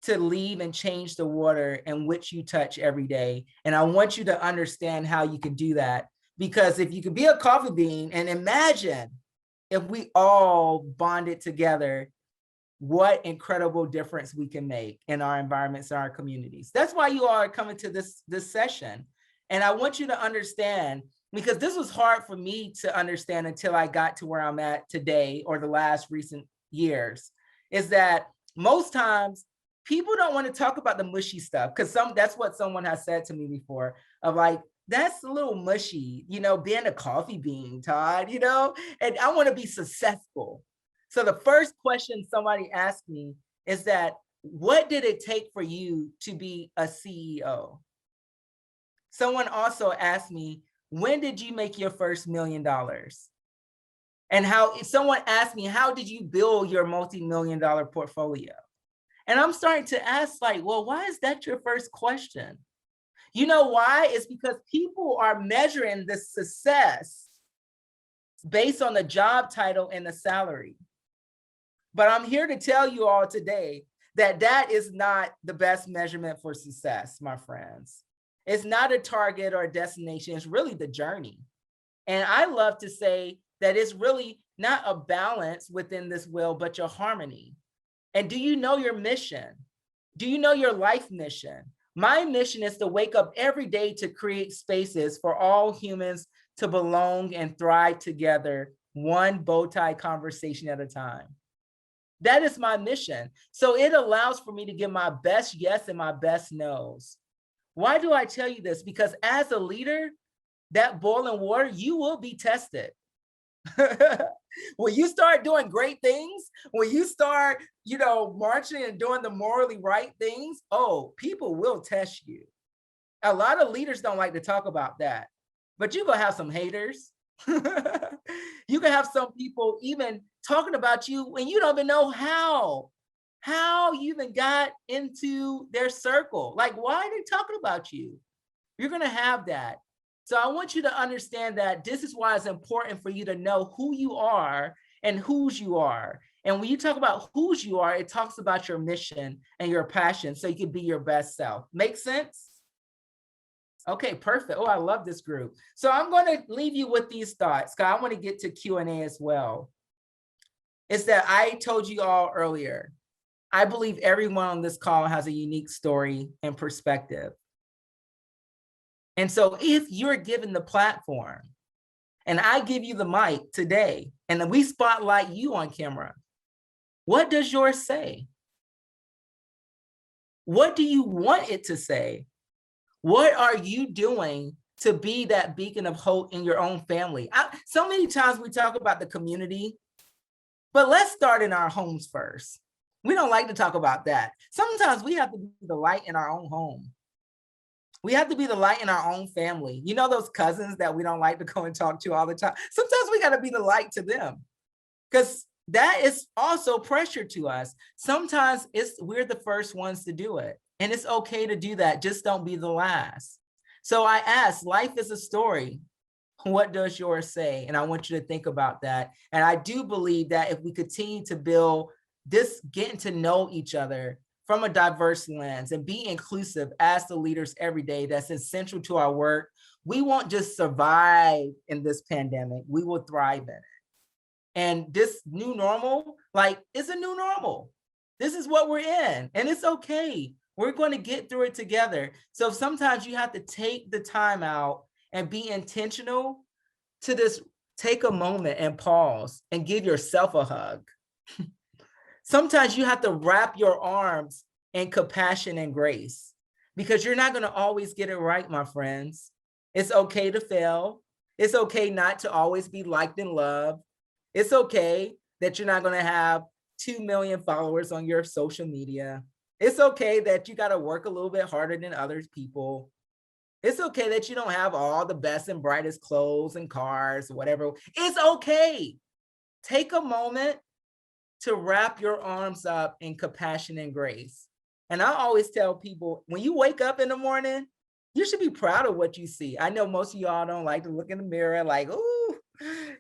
to leave and change the water in which you touch every day. And I want you to understand how you can do that. Because if you could be a coffee bean, and imagine if we all bonded together, what incredible difference we can make in our environments, in our communities. That's why you all are coming to this session. And I want you to understand, because this was hard for me to understand until I got to where I'm at today, or the last recent years, is that most times people don't want to talk about the mushy stuff, because that's what someone has said to me before, of like, that's a little mushy, you know, being a coffee bean, Todd, you know, and I want to be successful. So the first question somebody asked me is that, what did it take for you to be a CEO? Someone also asked me, when did you make your first $1 million? And someone asked me, how did you build your multi-million-dollar portfolio? And I'm starting to ask, like, well, why is that your first question? You know why? It's because people are measuring the success based on the job title and the salary. But I'm here to tell you all today that that is not the best measurement for success, my friends. It's not a target or a destination, it's really the journey. And I love to say that it's really not a balance within this wheel, but your harmony. And do you know your mission? Do you know your life mission? My mission is to wake up every day to create spaces for all humans to belong and thrive together, one Bowtie conversation at a time. That is my mission. So it allows for me to give my best yes and my best no's. Why do I tell you this? Because as a leader, that boiling water, you will be tested. When you start doing great things, when you start, you know, marching and doing the morally right things, oh, people will test you. A lot of leaders don't like to talk about that, but you're gonna have some haters. You can have some people even talking about you when you don't even know how you even got into their circle. Like, why are they talking about you? You're gonna have that. So I want you to understand that this is why it's important for you to know who you are and whose you are. And when you talk about whose you are, it talks about your mission and your passion so you can be your best self. Make sense? Okay, perfect. Oh, I love this group. So I'm going to leave you with these thoughts because I want to get to Q&A as well. It's that I told you all earlier, I believe everyone on this call has a unique story and perspective. And so if you're given the platform and I give you the mic today and then we spotlight you on camera, what does yours say? What do you want it to say? What are you doing to be that beacon of hope in your own family? So many times we talk about the community, but let's start in our homes first. We don't like to talk about that. Sometimes we have to be the light in our own home. We have to be the light in our own family. You know those cousins that we don't like to go and talk to all the time? Sometimes we got to be the light to them because that is also pressure to us. Sometimes we're the first ones to do it. And it's okay to do that. Just don't be the last. So I ask, life is a story. What does yours say? And I want you to think about that. And I do believe that if we continue to build this, getting to know each other from a diverse lens and be inclusive as the leaders every day, that's essential to our work, we won't just survive in this pandemic, we will thrive in it. And this new normal, like, it's a new normal. This is what we're in, and it's okay. We're going to get through it together. So sometimes you have to take the time out and be intentional to just take a moment and pause and give yourself a hug. Sometimes you have to wrap your arms in compassion and grace because you're not going to always get it right, my friends. It's okay to fail. It's okay not to always be liked and loved. It's okay that you're not going to have 2 million followers on your social media. It's okay that you got to work a little bit harder than other people. It's okay that you don't have all the best and brightest clothes and cars, whatever. It's okay. Take a moment to wrap your arms up in compassion and grace. And I always tell people, when you wake up in the morning, you should be proud of what you see. I know most of y'all don't like to look in the mirror like, ooh,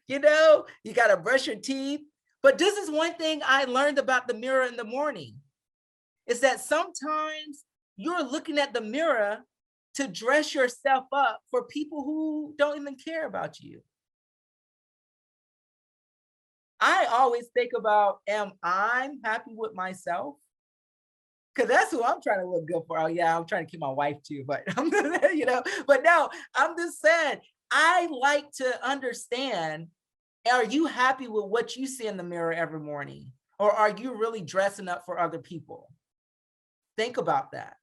you know, you got to brush your teeth. But this is one thing I learned about the mirror in the morning, is that sometimes you're looking at the mirror to dress yourself up for people who don't even care about you. I always think about, am I happy with myself? Because that's who I'm trying to look good for. Oh yeah, I'm trying to keep my wife too, but you know, but no, I'm just saying, I like to understand, are you happy with what you see in the mirror every morning? Or are you really dressing up for other people? Think about that.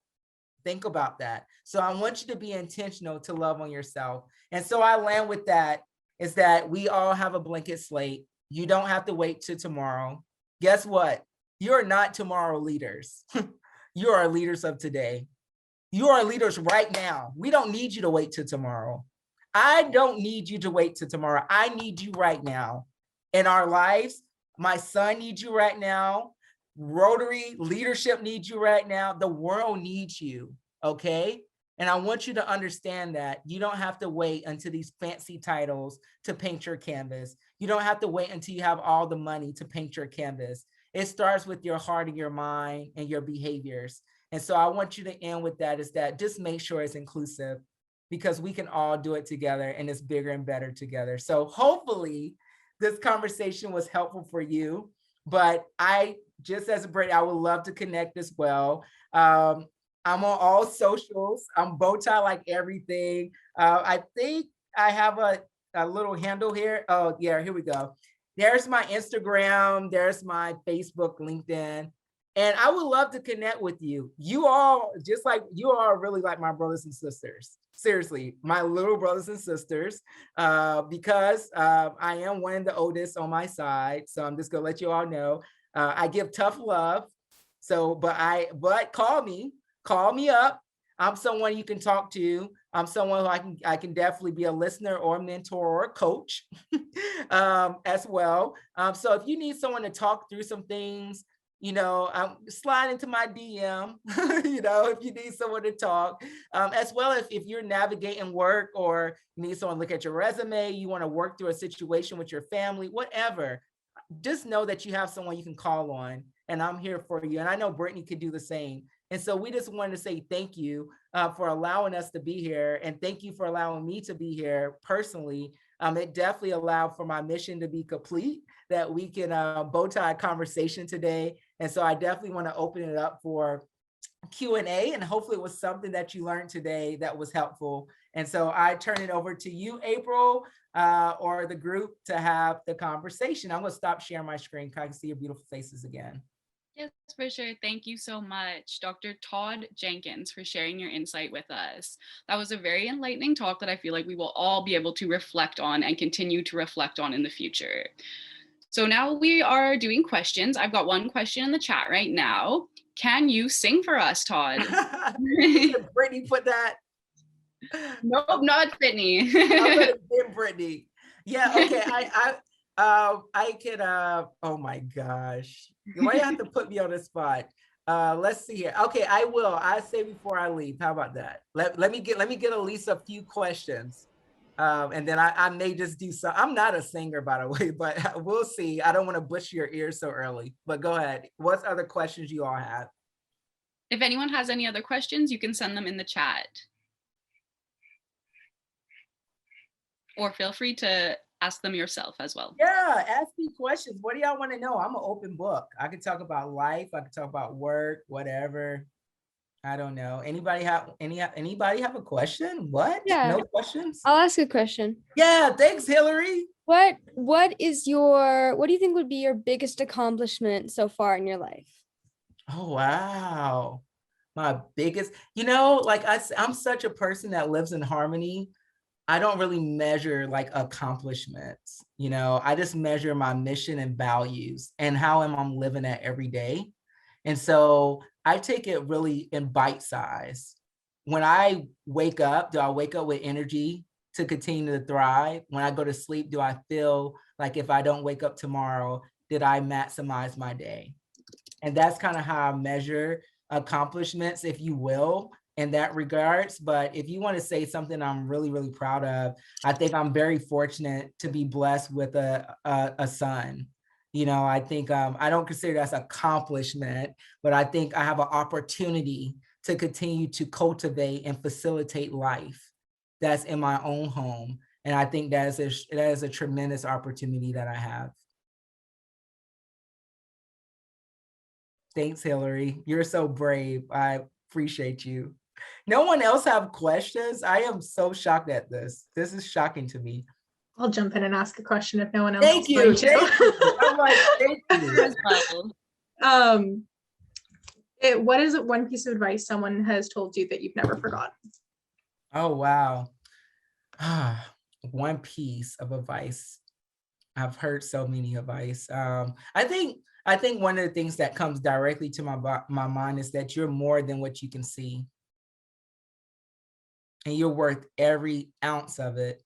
Think about that. So I want you to be intentional to love on yourself. And so I land with that is that we all have a blanket slate. You don't have to wait till tomorrow. Guess what? You're not tomorrow leaders. You are leaders of today. You are leaders right now. We don't need you to wait till tomorrow. I don't need you to wait till tomorrow. I need you right now in our lives. My son needs you right now. Rotary leadership needs you right now. The world needs you, okay? And I want you to understand that you don't have to wait until these fancy titles to paint your canvas. You don't have to wait until you have all the money to paint your canvas. It starts with your heart and your mind and your behaviors. And so I want you to end with that is that just make sure it's inclusive because we can all do it together and it's bigger and better together. So hopefully this conversation was helpful for you, but just as a Brittany, I would love to connect as well. I'm on all socials. I'm Bowtie like everything. I think I have a little handle here. Oh yeah, here we go. There's my Instagram. There's my Facebook, LinkedIn. And I would love to connect with you. You all, just like you are really like my brothers and sisters. Seriously, my little brothers and sisters, because I am one of the oldest on my side. So I'm just gonna let you all know. I give tough love. So, but call me up. I'm someone you can talk to. I'm someone who I can definitely be a listener or a mentor or a coach as well. So if you need someone to talk through some things, slide into my DM, if you need someone to talk, as well as if you're navigating work or you need someone to look at your resume, you want to work through a situation with your family, whatever, just know that you have someone you can call on and I'm here for you. And I know Brittany could do the same. And so we just wanted to say thank you for allowing us to be here. And thank you for allowing me to be here personally. It definitely allowed for my mission to be complete, that we can bow tie a conversation today. And so I definitely want to open it up for Q&A, and hopefully it was something that you learned today that was helpful. And so I turn it over to you, April, or the group to have the conversation. I'm going to stop sharing my screen because I can see your beautiful faces again. Yes, for sure. Thank you so much, Dr. Todd Jenkins, for sharing your insight with us. That was a very enlightening talk that I feel like we will all be able to reflect on and continue to reflect on in the future. So now we are doing questions. I've got one question in the chat right now. Can you sing for us, Todd? Did Brittany put that? Nope, not Brittany. I'm gonna get Brittany. Yeah, okay. I could. Oh my gosh, why you have to put me on the spot? Let's see here. Okay, I will. I say before I leave. How about that? Let me get at least a few questions, and then I may just do some. I'm not a singer, by the way, but we'll see. I don't want to butcher your ears so early. But go ahead. What's other questions you all have? If anyone has any other questions, you can send them in the chat, or feel free to ask them yourself as well. Yeah, ask me questions. What do y'all want to know? I'm an open book. I can talk about life. I can talk about work, whatever. I don't know. Anybody have a question? What? Yeah. No questions? I'll ask a question. Yeah, thanks, Hillary. What do you think would be your biggest accomplishment so far in your life? Oh, wow. My biggest, I'm such a person that lives in harmony. I don't really measure like accomplishments, I just measure my mission and values and how am I living that every day. And so I take it really in bite size. When I wake up, do I wake up with energy to continue to thrive? When I go to sleep, do I feel like if I don't wake up tomorrow, did I maximize my day? And that's kind of how I measure accomplishments, if you will, in that regards. But if you want to say something I'm really, really proud of, I think I'm very fortunate to be blessed with a son. I think I don't consider that's accomplishment, but I think I have an opportunity to continue to cultivate and facilitate life that's in my own home. And I think that is a tremendous opportunity that I have. Thanks, Hillary. You're so brave. I appreciate you. No one else have questions? I am so shocked at this. This is shocking to me. I'll jump in and ask a question if no one else. Thank you. Thank you. I'm like, thank you. What is one piece of advice someone has told you that you've never forgotten? Oh, wow. One piece of advice. I've heard so many advice. I think one of the things that comes directly to my mind is that you're more than what you can see. And you're worth every ounce of it.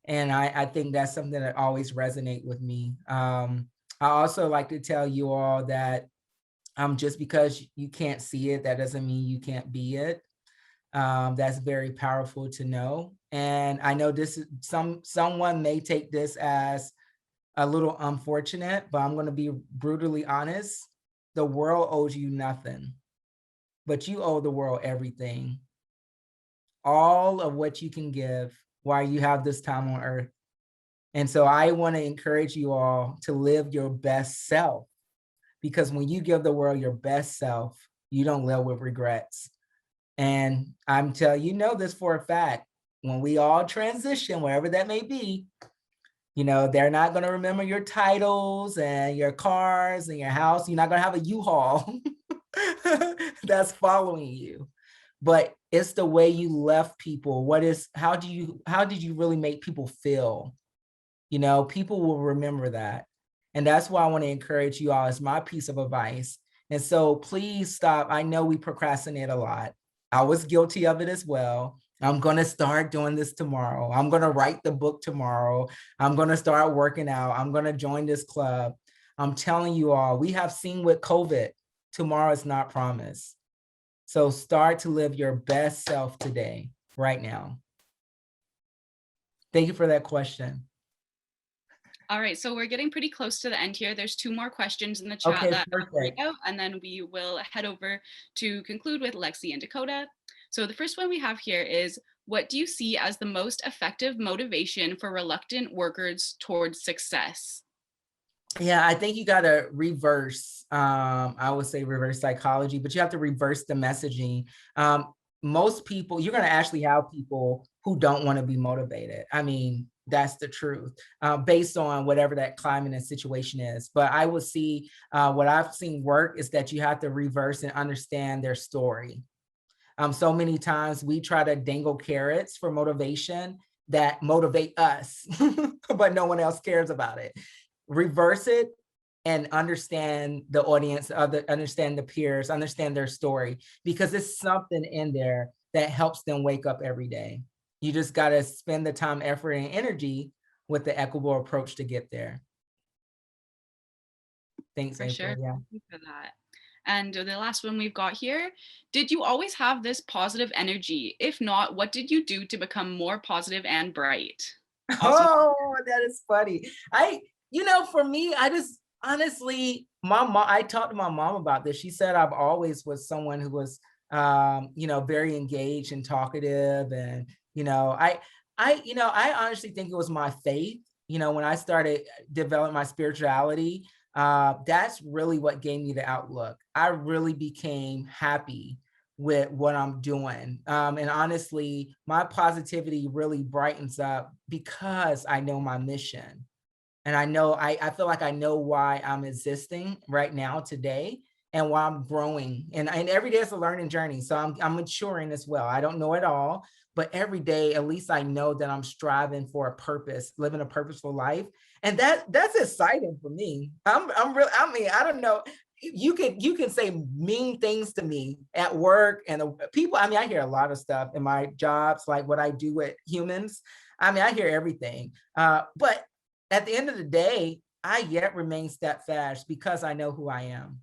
And I think that's something that always resonates with me. I also like to tell you all that just because you can't see it, that doesn't mean you can't be it. That's very powerful to know. And I know this is someone may take this as a little unfortunate, but I'm going to be brutally honest. The world owes you nothing, but you owe the world everything. All of what you can give while you have this time on earth. And so I want to encourage you all to live your best self, because when you give the world your best self, you don't live with regrets. And I'm telling you, know this for a fact, when we all transition, wherever that may be, they're not going to remember your titles and your cars and your house. You're not going to have a U-Haul that's following you. But it's the way you left people. How did you really make people feel? People will remember that. And that's why I want to encourage you all as my piece of advice. And so please stop. I know we procrastinate a lot. I was guilty of it as well. I'm going to start doing this tomorrow. I'm going to write the book tomorrow. I'm going to start working out. I'm going to join this club. I'm telling you all, we have seen with COVID, tomorrow is not promised. So start to live your best self today, right now. Thank you for that question. All right, so we're getting pretty close to the end here. There's 2 more questions in the chat that I'll read out, and then we will head over to conclude with Lexi and Dakota. So the first one we have here is, what do you see as the most effective motivation for reluctant workers towards success? Yeah, I think you got to reverse, I would say reverse psychology, but you have to reverse the messaging. Most people, you're going to actually have people who don't want to be motivated. I mean, that's the truth, based on whatever that climate and situation is. But I would see what I've seen work is that you have to reverse and understand their story. So many times we try to dangle carrots for motivation that motivate us, but no one else cares about it. Reverse it and understand the audience, understand the peers, understand their story, because it's something in there that helps them wake up every day. You just got to spend the time, effort, and energy with the equitable approach to get there. Thanks, for April. sure. Yeah. Thank you for that. And the last one we've got here, did you always have this positive energy? If not, what did you do to become more positive and bright? Awesome. Oh, that is funny. For me, I just honestly, I talked to my mom about this. She said I've always was someone who was, very engaged and talkative. And, I honestly think it was my faith. When I started developing my spirituality, that's really what gave me the outlook. I really became happy with what I'm doing. And honestly, my positivity really brightens up because I know my mission. And I feel like I know why I'm existing right now today and why I'm growing. And every day is a learning journey. So I'm maturing as well. I don't know it all, but every day, at least I know that I'm striving for a purpose, living a purposeful life. And that's exciting for me. I don't know. You can say mean things to me at work, and people, I hear a lot of stuff in my jobs, like what I do with humans. I hear everything. But at the end of the day, I yet remain steadfast because I know who I am.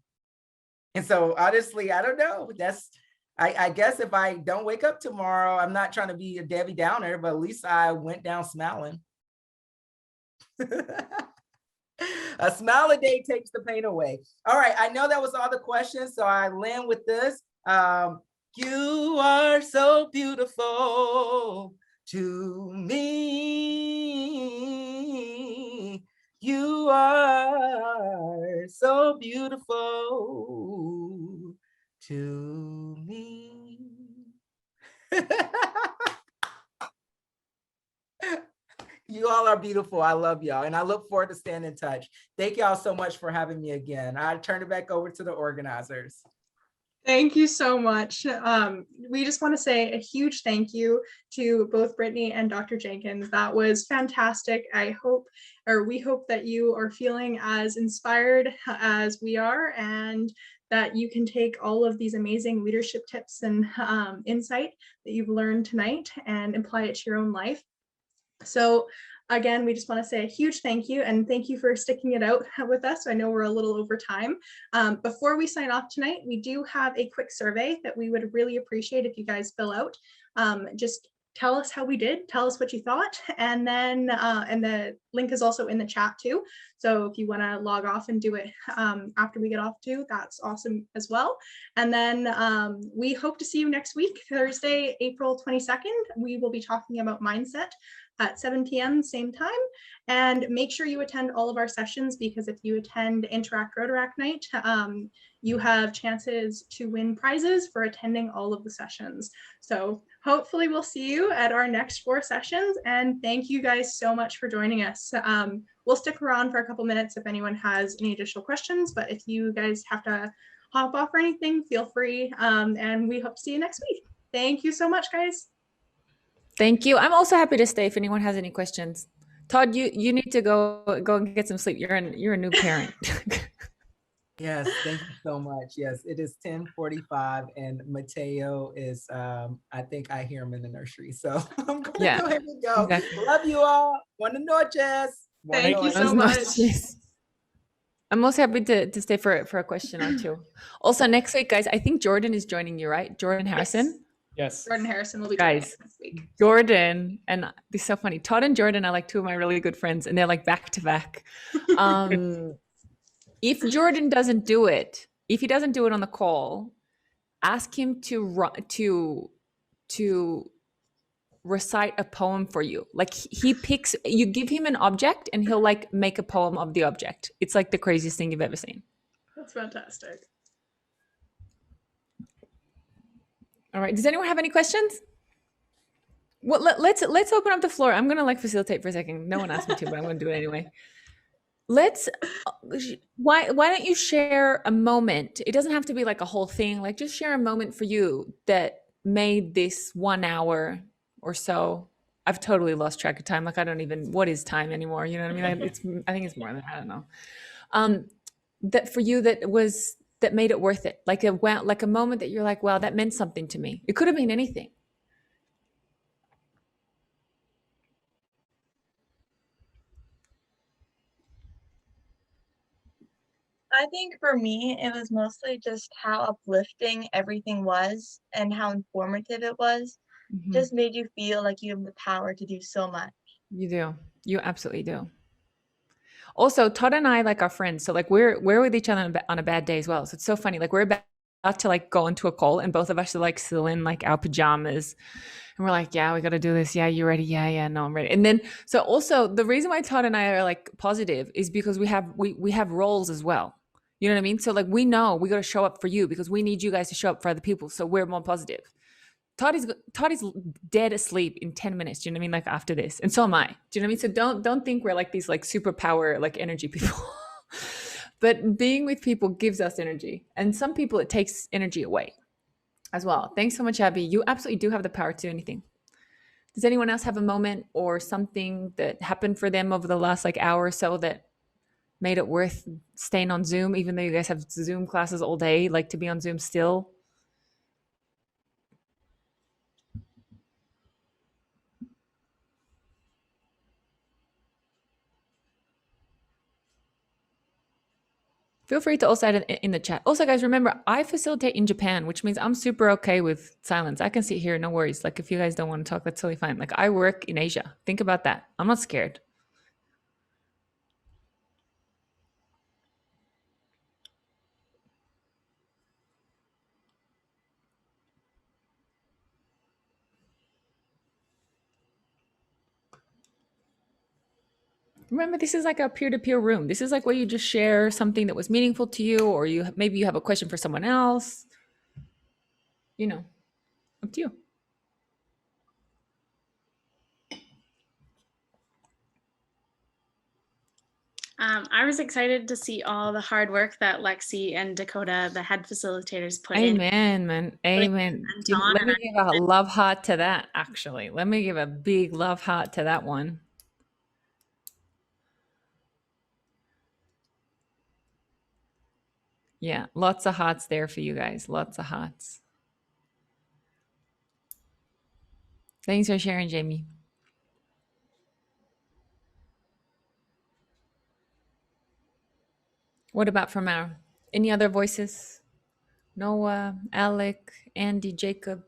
And so honestly, I don't know. I guess if I don't wake up tomorrow, I'm not trying to be a Debbie Downer, but at least I went down smiling. A smile a day takes the pain away. All right, I know that was all the questions, so I land with this. You are so beautiful to me. You are so beautiful to me. You all are beautiful. I love y'all. And I look forward to staying in touch. Thank y'all so much for having me again. I turn it back over to the organizers. Thank you so much. We just want to say a huge thank you to both Brittany and Dr. Jenkins. That was fantastic. We hope that you are feeling as inspired as we are, and that you can take all of these amazing leadership tips and insight that you've learned tonight and apply it to your own life. So again, we just want to say a huge thank you, and thank you for sticking it out with us. I know we're a little over time. Before we sign off tonight, we do have a quick survey that we would really appreciate if you guys fill out. Just tell us how we did, tell us what you thought, and then and the link is also in the chat too. So if you want to log off and do it after we get off too, that's awesome as well. And then we hope to see you next week, Thursday, April 22nd. We will be talking about mindset at 7 p.m. same time. And make sure you attend all of our sessions, because if you attend Interact Rotaract Night, you have chances to win prizes for attending all of the sessions. So hopefully we'll see you at our next 4 sessions. And thank you guys so much for joining us. We'll stick around for a couple minutes if anyone has any additional questions, but if you guys have to hop off or anything, feel free. And we hope to see you next week. Thank you so much, guys. Thank you. I'm also happy to stay if anyone has any questions. Todd, you need to go and get some sleep. You're a new parent. Yes, thank you so much. Yes, it is 10:45 and Mateo is I think I hear him in the nursery. So I'm gonna go ahead and go. Exactly. Love you all. Buenas noches. Thank you so much. I'm also happy to stay for a question or two. Also, next week, guys, I think Jordan is joining you, right? Jordan Harrison. Yes. Jordan Harrison will be joining us next week. Jordan, and this is so funny. Todd and Jordan are like 2 of my really good friends, and they're like back to back. If Jordan doesn't do it, if he doesn't do it on the call, ask him to recite a poem for you. Like you give him an object and he'll like make a poem of the object. It's like the craziest thing you've ever seen. That's fantastic. All right. Does anyone have any questions? Well, let's open up the floor. I'm gonna like facilitate for a second. No one asked me to, but I'm gonna do it anyway. Why don't you share a moment? It doesn't have to be like a whole thing. Like just share a moment for you that made this 1 hour or so. I've totally lost track of time. Like I don't even, what is time anymore? You know what I mean? I think it's more than, I don't know. That for you that made it worth it. Like a moment that you're like, wow, that meant something to me. It could have been anything. I think for me, it was mostly just how uplifting everything was and how informative it was. Mm-hmm. Just made you feel like you have the power to do so much. You do. You absolutely do. Also, Todd and I like our friends. So like we're with each other on a bad day as well. So it's so funny. Like we're about to like go into a call and both of us are like still in like our pajamas. And we're like, yeah, we got to do this. Yeah, you ready? Yeah, no, I'm ready. And then, so also the reason why Todd and I are like positive is because we have roles as well. You know what I mean? So like, we know we got to show up for you because we need you guys to show up for other people. So we're more positive. Todd is dead asleep in 10 minutes. Do you know what I mean? Like after this. And so am I. Do you know what I mean? So don't think we're like these like superpower, like energy people, but being with people gives us energy. And some people it takes energy away as well. Thanks so much, Abby. You absolutely do have the power to do anything. Does anyone else have a moment or something that happened for them over the last like hour or so that made it worth staying on Zoom, even though you guys have Zoom classes all day, like to be on Zoom still? Feel free to also add it in the chat. Also, guys, remember, I facilitate in Japan, which means I'm super okay with silence. I can sit here, no worries. Like if you guys don't want to talk, that's totally fine. Like I work in Asia. Think about that. I'm not scared. Remember, this is like a peer-to-peer room. This is like where you just share something that was meaningful to you, or maybe you have a question for someone else. You know, up to you. I was excited to see all the hard work that Lexi and Dakota, the head facilitators, put in. Amen, man. Amen. Let me give a love heart to that, actually. Let me give a big love heart to that one. Yeah, lots of hearts there for you guys. Lots of hearts. Thanks for sharing, Jamie. What about from any other voices? Noah, Alec, Andy, Jacob,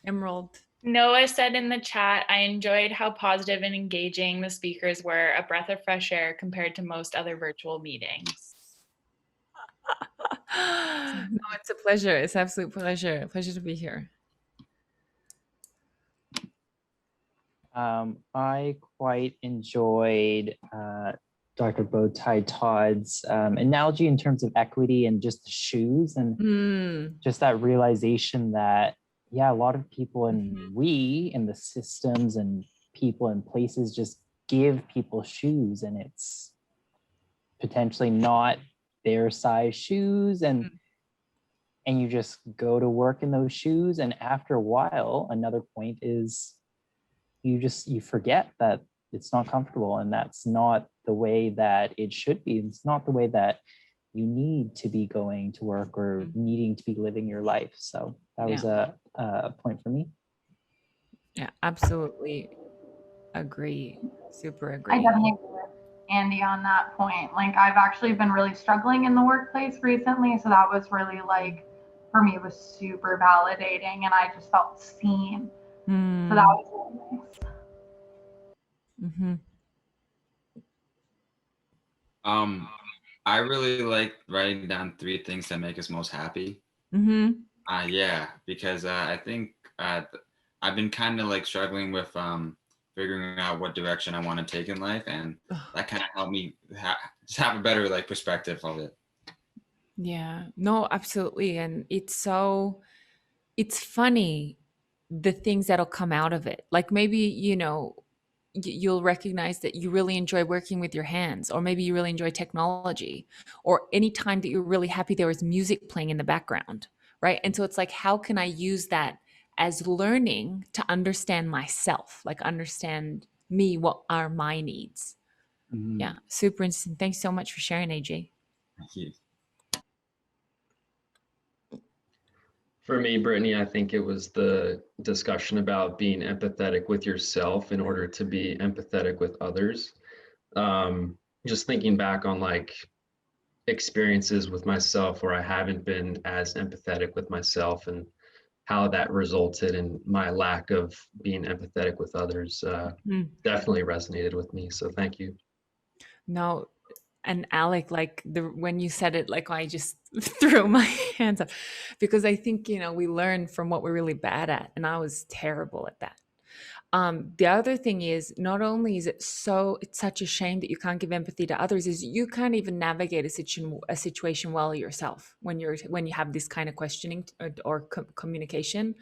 Emerald. Noah said in the chat, I enjoyed how positive and engaging the speakers were, a breath of fresh air compared to most other virtual meetings. No, it's a pleasure. It's absolute pleasure. Pleasure to be here. I quite enjoyed Dr. Bowtie Todd's analogy in terms of equity and just the shoes and just that realization that, yeah, a lot of people and we in the systems and people and places just give people shoes and it's potentially not their size shoes and you just go to work in those shoes. And after a while, another point is you forget that it's not comfortable and that's not the way that it should be. It's not the way that you need to be going to work or needing to be living your life. So that was a point for me. Yeah, absolutely agree. Super agree. I definitely agree with Andy on that point. Like I've actually been really struggling in the workplace recently. So that was really like, for me, it was super validating and I just felt seen. So that was really nice. I really like writing down 3 things that make us most happy. Yeah, because I think I've been kind of like struggling with figuring out what direction I want to take in life, and that kind of helped me just have a better like perspective of it. Yeah, no, absolutely. And it's funny, the things that'll come out of it. Like maybe, you'll recognize that you really enjoy working with your hands, or maybe you really enjoy technology, or any time that you're really happy there was music playing in the background, right? And so it's like, how can I use that as learning to understand myself, like understand me, what are my needs? Yeah, super interesting. Thanks so much for sharing, AJ. Thank you. For me, Brittany, I think it was the discussion about being empathetic with yourself in order to be empathetic with others. Just thinking back on like experiences with myself where I haven't been as empathetic with myself and how that resulted in my lack of being empathetic with others definitely resonated with me. So thank you. No, and Alec, like when you said it, like I just threw my hands up, because I think, we learn from what we're really bad at, and I was terrible at that. The other thing is, not only is it's such a shame that you can't give empathy to others, is you can't even navigate a situation well yourself when you have this kind of questioning or communication.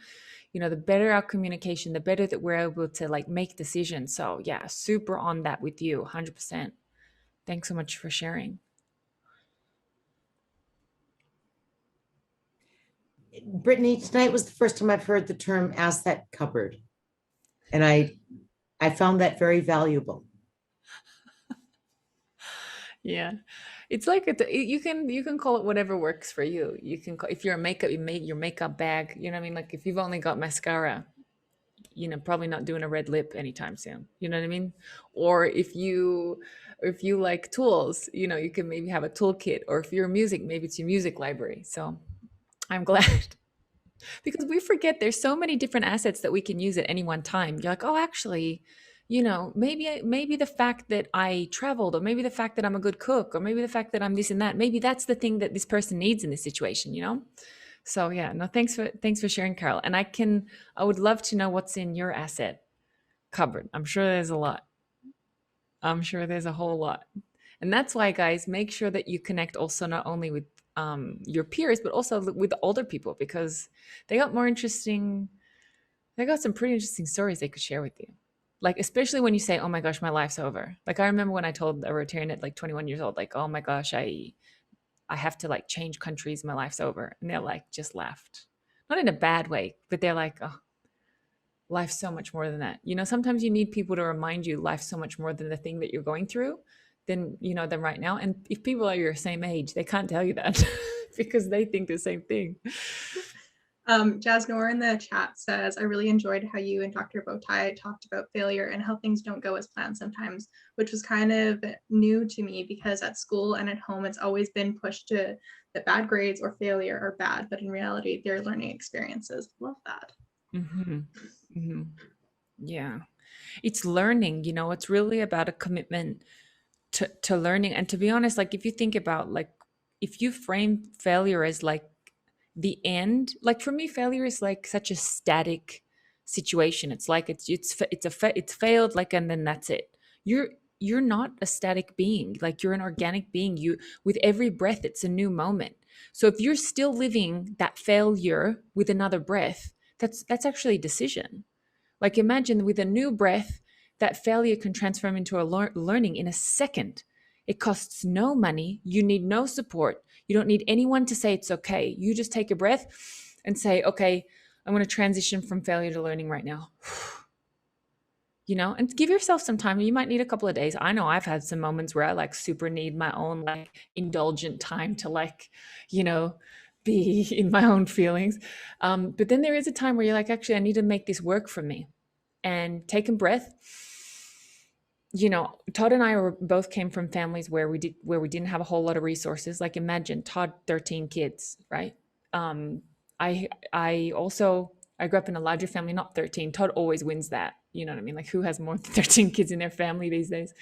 The better our communication, the better that we're able to like make decisions. So yeah, super on that with you, 100%. Thanks so much for sharing. Brittany, tonight was the first time I've heard the term asset cupboard. And I found that very valuable. Yeah, it's like you can call it whatever works for you. You can call, if you're a makeup, you make your makeup bag. You know what I mean? Like if you've only got mascara, probably not doing a red lip anytime soon. You know what I mean? Or if you like tools, you can maybe have a toolkit. Or if you're music, maybe it's your music library. So I'm glad. Because we forget there's so many different assets that we can use at any one time. You're like, oh, actually, maybe the fact that I traveled, or maybe the fact that I'm a good cook, or maybe the fact that I'm this and that, maybe that's the thing that this person needs in this situation, So yeah, no, thanks for sharing, Carol. And I would love to know what's in your asset cupboard. I'm sure there's a lot. I'm sure there's a whole lot. And that's why, guys, make sure that you connect also not only with your peers, but also with the older people, because they got some pretty interesting stories they could share with you. Like, especially when you say, oh my gosh, my life's over. Like, I remember when I told a Rotarian at like 21 years old, like, oh my gosh, I have to like change countries, my life's over. And they're like, just laughed. Not in a bad way, but they're like, oh, life's so much more than that. You know, sometimes you need people to remind you life's so much more than the thing that you're going through than, you know, than right now. And if people are your same age, they can't tell you that because they think the same thing. Jasnor in the chat says, I really enjoyed how you and Dr. Bowtie talked about failure and how things don't go as planned sometimes, which was kind of new to me because at school and at home, it's always been pushed to that bad grades or failure are bad, but in reality, they're learning experiences. Love that. Mm-hmm. Mm-hmm. Yeah. It's learning, you know, it's really about a commitment to learning. And to be honest, like if you think about like, if you frame failure as like the end, like for me, failure is like such a static situation. It's like it's failed, like, and then that's it. You're not a static being, like you're an organic being. You, with every breath, it's a new moment. So if you're still living that failure with another breath, that's actually a decision. Like imagine with a new breath, that failure can transform into a learning in a second. It costs no money. You need no support. You don't need anyone to say it's okay. You just take a breath and say, okay, I'm going to transition from failure to learning right now. You know, and give yourself some time. You might need a couple of days. I know I've had some moments where I like super need my own like indulgent time to like, you know, be in my own feelings. But then there is a time where you're like, actually, I need to make this work for me. And take a breath. You know, Todd and I both came from families where we didn't have a whole lot of resources. Like imagine Todd, 13 kids, right? I grew up in a larger family, not 13. Todd always wins that. You know what I mean? Like who has more than 13 kids in their family these days?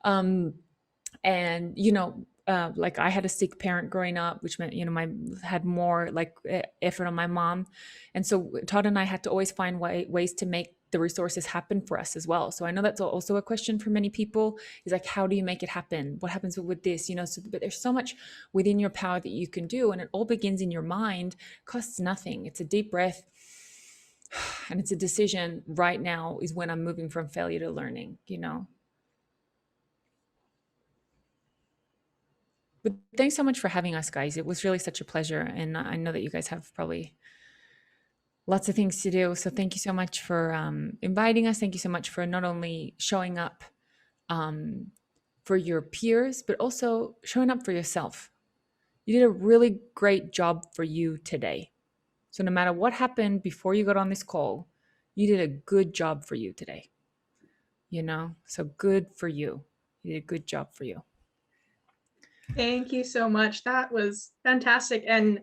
And you know, like I had a sick parent growing up, which meant, you know, had more like effort on my mom. And so Todd and I had to always find ways to make the resources happen for us as well. So I know that's also a question for many people is like, how do you make it happen? What happens with this? You know, so, but there's so much within your power that you can do. And it all begins in your mind, costs nothing. It's a deep breath. And it's a decision right now is when I'm moving from failure to learning, you know. But thanks so much for having us, guys. It was really such a pleasure. And I know that you guys have probably lots of things to do. So thank you so much for inviting us. Thank you so much for not only showing up for your peers, but also showing up for yourself. You did a really great job for you today. So no matter what happened before you got on this call, you did a good job for you today. You know, so good for you. You did a good job for you. Thank you so much. That was fantastic. And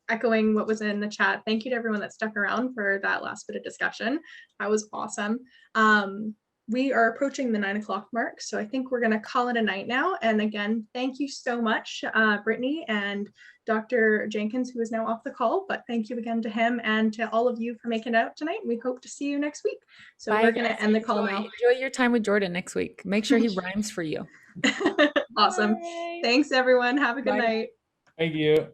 echoing what was in the chat, thank you to everyone that stuck around for that last bit of discussion. That was awesome. We are approaching the 9 o'clock mark, so I think we're going to call it a night now. And again, thank you so much, Brittany and Dr. Jenkins, who is now off the call, but thank you again to him and to all of you for making it out tonight. We hope to see you next week. So Bye, we're going to end the call now. Enjoy your time with Jordan next week. Make sure he rhymes for you. Awesome. Thanks, everyone. Have a good Bye. night. Thank you.